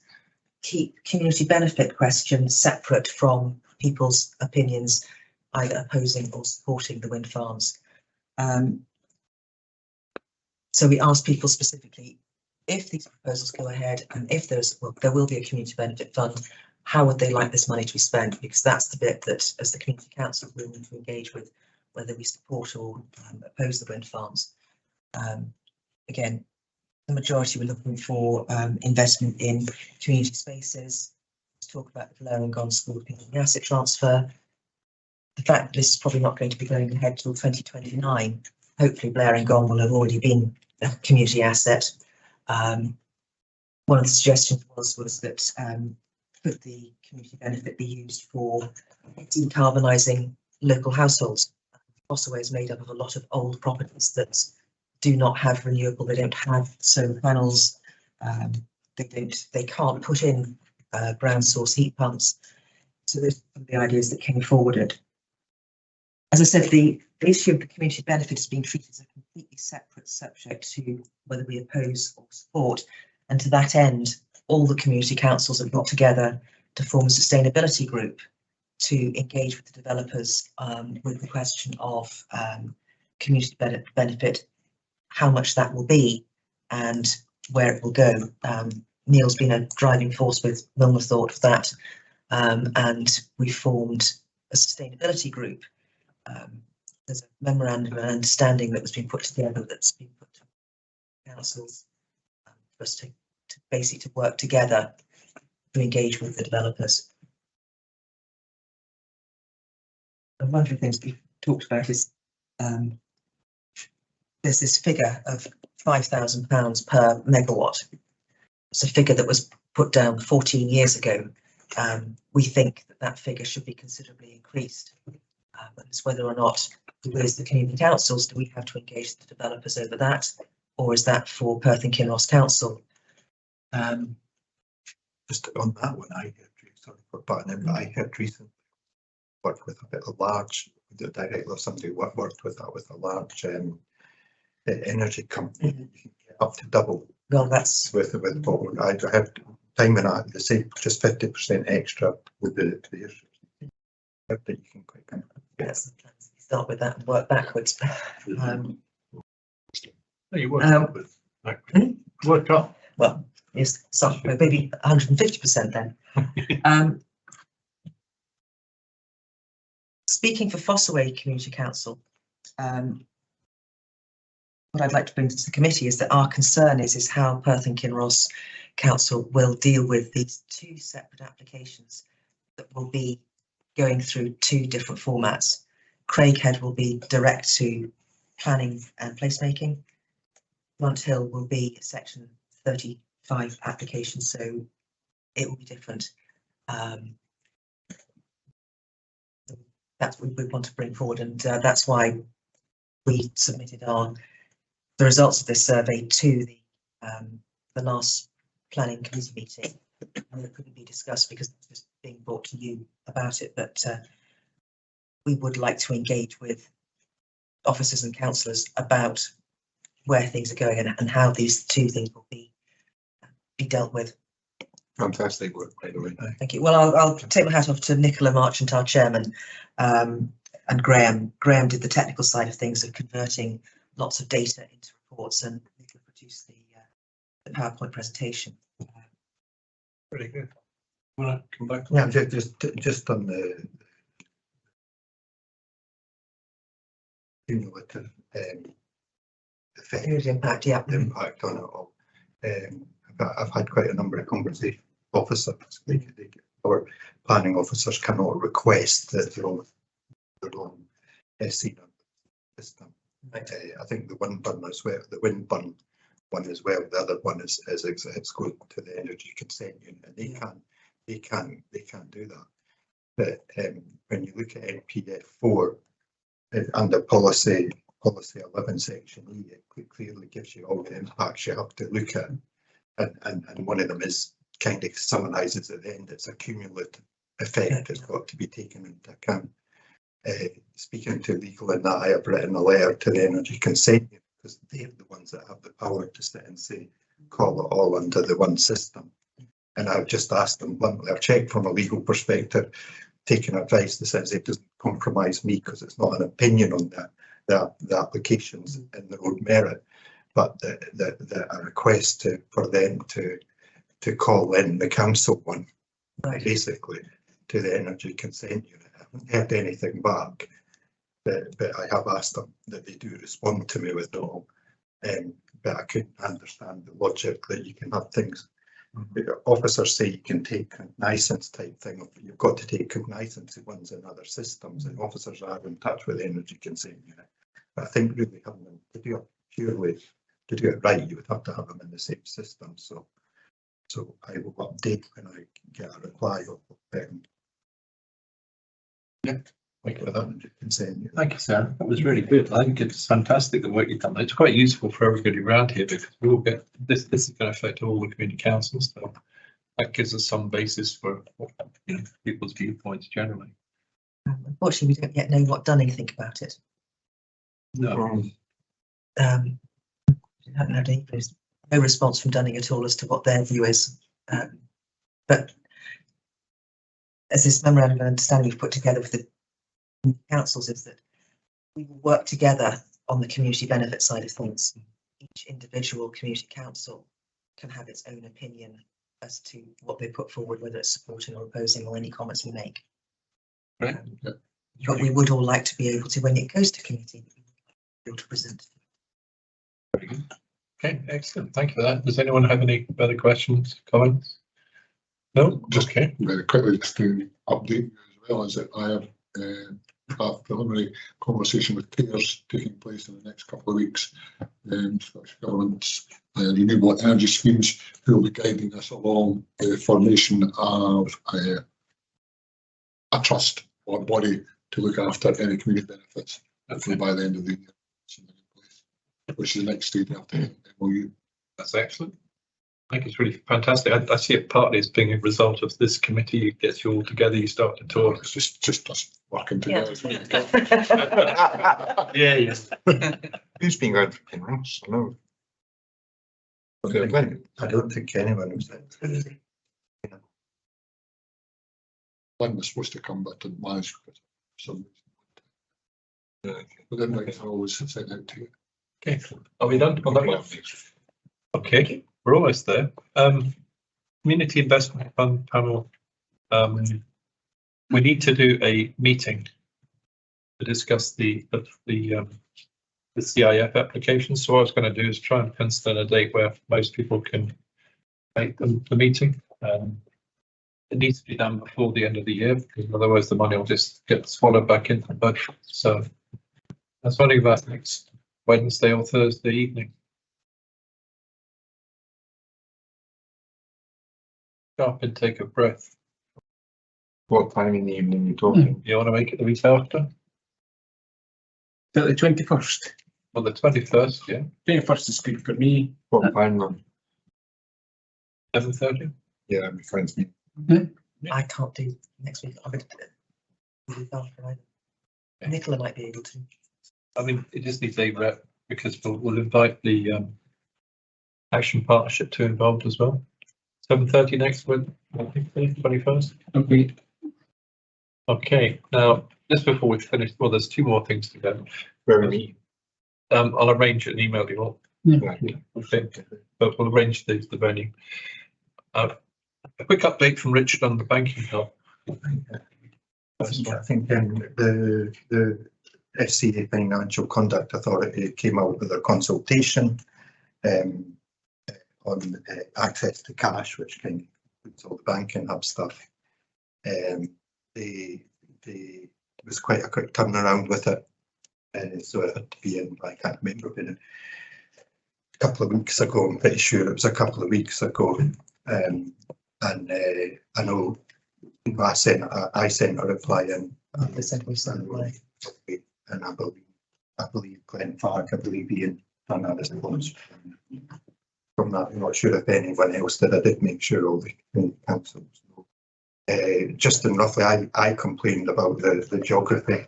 keep community benefit questions separate from people's opinions, either opposing or supporting the wind farms. So we asked people specifically, if these proposals go ahead and if there will be a community benefit fund, how would they like this money to be spent? Because that's the bit that, as the community council, we need to engage with, whether we support or oppose the wind farms. Again, the majority were looking for investment in community spaces. Let's talk about the Blair and Gone school community asset transfer. The fact that this is probably not going to be going ahead till 2029. Hopefully Blair and Gone will have already been a community asset. One of the suggestions was that could the community benefit be used for decarbonising local households? Fossaway is made up of a lot of old properties that do not have renewable, they don't have solar panels, they can't put in ground source heat pumps. So those are the ideas that came forwarded. As I said, the issue of the community benefit is being treated as a completely separate subject to whether we oppose or support. And to that end, all the community councils have got together to form a sustainability group to engage with the developers with the question of community benefit, how much that will be and where it will go. Neil's been a driving force with Milnerthorpe for that, and we formed a sustainability group. There's a memorandum of understanding that was being put together that's been put to councils for us to basically work together to engage with the developers. And one of the things we talked about is there's this figure of £5,000 per megawatt. It's a figure that was put down 14 years ago. We think that that figure should be considerably increased. And it's whether or not, as the community councils, do we have to engage the developers over that, or is that for Perth and Kinross Council? Just on that one, I had recently worked with a large, the director or somebody worked with a large energy company, up to double. Well, that's with what I have time and they say just 50% extra with the that you can quick. Yes, start with that and work backwards. You worked up. Well, yes, some maybe 150% then. Speaking for Fossaway Community Council, what I'd like to bring to the committee is that our concern is how Perth and Kinross Council will deal with these two separate applications that will be going through two different formats. Craighead will be direct to planning and placemaking. Blunt Hill will be a section 35 application, so it will be different. That's what we want to bring forward, and that's why we submitted the results of this survey to the last planning committee meeting, and it couldn't be discussed because it's just being brought to you about it, but we would like to engage with officers and councillors about where things are going and how these two things will be dealt with. Fantastic work, by the way. Thank you. Well, I'll take my hat off to Nicola Marchant, our chairman, and Graham. Graham did the technical side of things of converting lots of data into reports, and Nicola produced the PowerPoint presentation. Very good. Want to come back? Yeah, just on the cumulative effect, impact, yeah, the impact on it all. I've had quite a number of conversations with officers. Our planning officers cannot request that their own SC system. Right. I think the wind burn as well, the wind burn one as well. The other one is it's going to the energy consent unit, and they can't do that. But when you look at NPF4 under policy 11 section E, it clearly gives you all the impacts you have to look at, and one of them is kind of summarises at the end. It's a cumulative effect that's got to be taken into account. Speaking to legal in that, I have written a letter to the energy consent unit because they're the ones that have the power to sit and say, call it all under the one system. And I've just asked them bluntly, I've checked from a legal perspective, taking advice that says it doesn't compromise me because it's not an opinion on the applications and the road merit, but a request for them to call in the council one, right, basically, to the energy consent unit. I haven't heard anything back, but I have asked them that they do respond to me with no. But I couldn't understand the logic that you can have things. Officers say you can take cognizance type thing, but you've got to take cognizance of ones in other systems, and officers are in touch with the energy consent unit. But I think really having them to do it purely to do it right, you would have to have them in the same system. So I will update when I get a reply of them. Yeah, thank you for that. Consent unit. Thank you, Sarah. That was really good. I think it's fantastic the work you've done. It's quite useful for everybody around here because we all get this. This is going to affect all the community councils, so that gives us some basis for people's viewpoints generally. Unfortunately, we don't yet know what Dunning think about it. No. I haven't had no response from Dunning at all as to what their view is. But as this memorandum of understanding we've put together with the councils is that we will work together on the community benefit side of things. Each individual community council can have its own opinion as to what they put forward, whether it's supporting or opposing or any comments we make. Right. But we would all like to be able to, when it goes to committee, be able to present. Very good. Okay, excellent. Thank you for that. Does anyone have any further questions, comments? No? Just okay. Very quickly, just to update you as well, is that I have a preliminary conversation with TARES taking place in the next couple of weeks. Scottish Government's renewable energy schemes, who will be guiding us along the formation of a trust or body to look after any community benefits, hopefully by the end of the year, which is the next stage after the MOU. That's excellent. I think it's really fantastic. I see it partly as being a result of this committee. It gets you all together, you start to talk. It's just us working together. Yeah, yes. Who's been going for Kinross? I know. I don't think anyone was there. One was supposed to come, but didn't manage because of some reason. But then I can always send out to you. Okay, are we done on that one? Okay, we're almost there. Community Investment Fund panel. We need to do a meeting to discuss the CIF applications. So what I was going to do is try and pencil in a date where most people can make the meeting. It needs to be done before the end of the year, because otherwise the money will just get swallowed back into the budget. So I was wondering about next Wednesday or Thursday evening. Sharp intake of breath. What time in the evening are you talking? You want to make it the week after? The 21st. Well, the 21st, yeah. 21st is good for me. What time then? 7:30? Yeah, it finds me. I can't do next week. I would the week after either. Nicola might be able to. I mean, it just needs a rep, because we'll invite the Action Partnership to involved as well. 7:30 next week, I think, 21st. Okay. Okay, now, just before we finish, well, there's two more things to go. Where are we? I'll arrange an email you all. Yeah. Okay, but we'll arrange the venue. A quick update from Richard on the banking help. I think the FCA Financial Conduct Authority came out with a consultation on access to cash, which kind of puts all the banking hub stuff. There was quite a quick turnaround with it, so it had to be in, I can't remember, been a couple of weeks ago. I'm pretty sure it was a couple of weeks ago, and I know I sent a reply in. They said we sent away. And I believe Glenn Fark, I believe Ian done that as well. From that, I'm not sure if anyone else did. I did make sure all the councils know. Just in roughly, I complained about the geography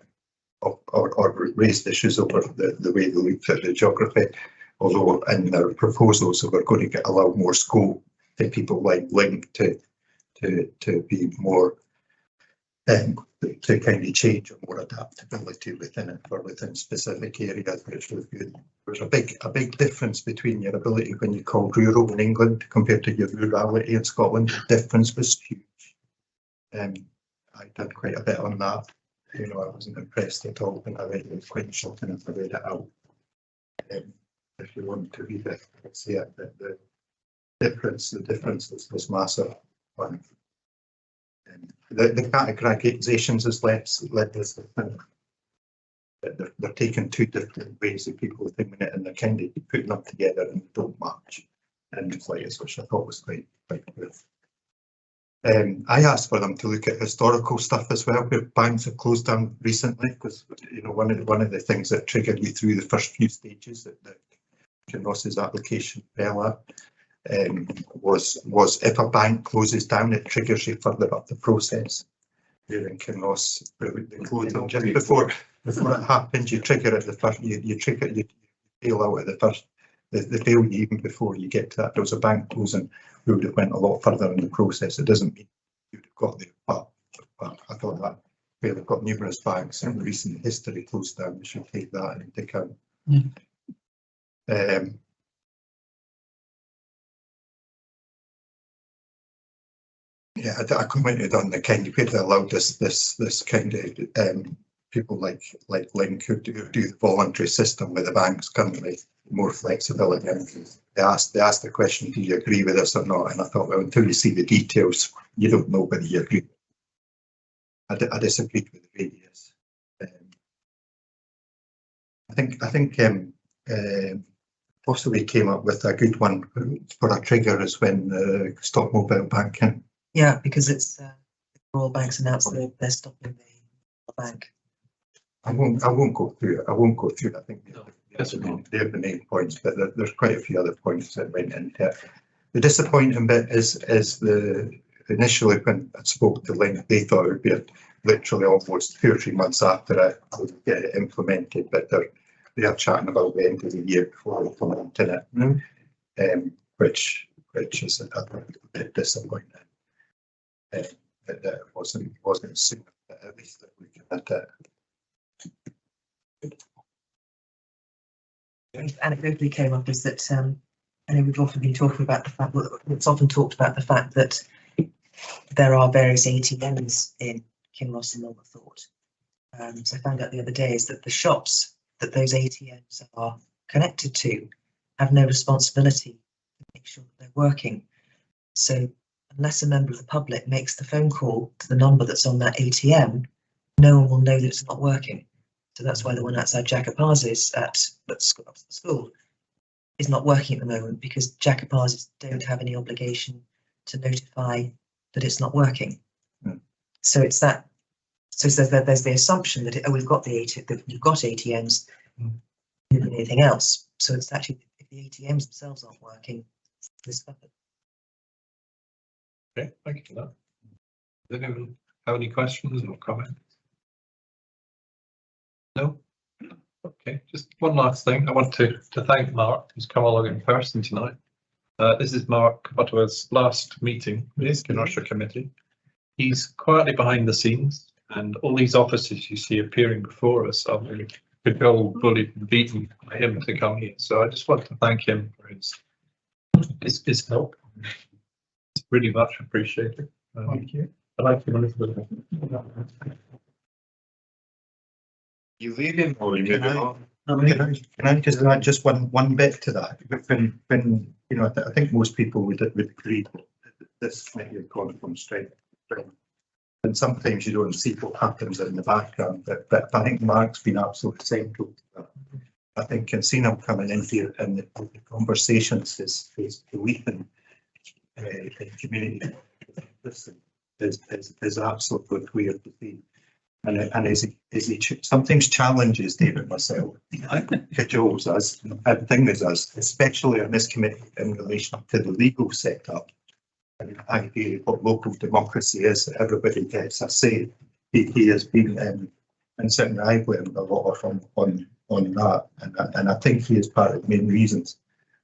or raised issues over the way they looked at the geography. Although in their proposals, they were going to allow more scope to people like Link to be more to kind of change or more adaptability within it or within specific areas, which was good. There's a big difference between your ability when you call rural in England compared to your rurality in Scotland. The difference was huge. I did quite a bit on that. You know, I wasn't impressed at all when I read it. It was quite shocking as I read it out. If you want to read it, see it, the difference was massive. The categorizations is led this. They're taking two different ways of people thinking it, and they're kind of putting them together and don't match in places, which I thought was quite good. I asked for them to look at historical stuff as well, where banks have closed down recently, because you know one of the things that triggered me through the first few stages that Kinross's application fell at was if a bank closes down, it triggers you further up the process. Here in Kinross, they closed down just before it happens. You trigger at the first. You fail out at the first. They fail you even before you get to that. There was a bank closing who would have went a lot further in the process. It doesn't mean you'd have got there, but I thought that where they've got numerous banks in recent history closed down, we should take that into account. Yeah, I commented on the kind of way they allowed this kind of people like Link who do the voluntary system with the banks currently more flexibility. And they asked the question, do you agree with this or not? And I thought, well, until you see the details, you don't know whether you agree. I disagreed with the radius. I think possibly came up with a good one for a trigger is when stop mobile banking. Yeah, because it's Royal Bank's announced that they're stopping the bank. I won't go through it. I think they're the main points, but there's quite a few other points that went into it. The disappointing bit is the initially when I spoke to Link, they thought it would be literally almost 2 or 3 months after I would get it implemented, but they are chatting about the end of the year before implementing it, which is a bit disappointing. That it wasn't soon, at least that we can at it. Anecdotally came up is that I know we've often been talking about the fact that it's often talked about the fact that there are various ATMs in Kinross and Norththorpe. So I found out the other day is that the shops that those ATMs are connected to have no responsibility to make sure that they're working. So unless a member of the public makes the phone call to the number that's on that ATM, no one will know that it's not working. So that's why the one outside Jacopaz's at the school is not working at the moment, because Jacopaz's don't have any obligation to notify that it's not working. So it's that. So there's the assumption that we've got ATMs, than anything else. So it's actually, if the ATMs themselves aren't working, it's covered. Okay, thank you for that. Does anyone have any questions or comments? No? Okay, just one last thing. I want to thank Mark, who's come along in person tonight. This is Mark Butterworth's last meeting with the Kinross-shire Committee. He's quietly behind the scenes, and all these officers you see appearing before us are really cajoled, bullied, and beaten by him to come here. So I just want to thank him for his help. It's really much appreciated. Thank you. I'd like to Elizabeth. You leaving or you moving on? Can I just add just one bit to that? When you know, I think most people would agree that this committee has gone from strength to strength. And sometimes you don't see what happens in the background, but I think Mark's been absolutely central to that. I think and seeing him coming in here and the conversations, his belief in community, this is absolutely weird to see. And as he sometimes challenges David myself, cajoles us, and things us, especially on this committee in relation to the legal setup. And I feel what local democracy is, that everybody gets a say. He has been and certainly I've learned a lot from on that, and I think he is part of the main reasons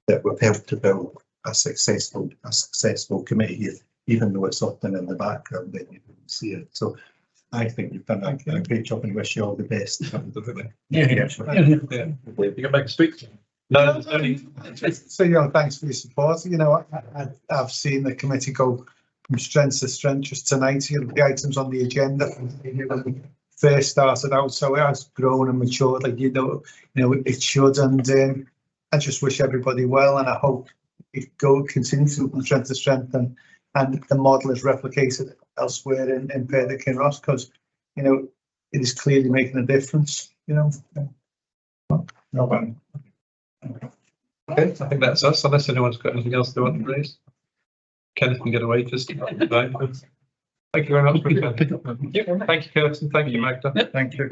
that we've helped to build a successful committee here, even though it's often in the background that you don't see it. So I think you've done a great job and wish you all the best. Yeah. You can make a speech. No, so, you know, thanks for your support. You know, I've seen the committee go from strength to strength. Just tonight, you know, the items on the agenda when we first started out, so it has grown and matured, like you know it should. And I just wish everybody well, and I hope it continues from strength to strength, and the model is replicated elsewhere in Perth and Kinross, because you know it is clearly making a difference. You know. No one. Okay, I think that's us, unless anyone's got anything else they want to raise. Kenneth can get away just about the time. Thank you very much. Thank you, Kirsten. Thank you, Magda. Thank you.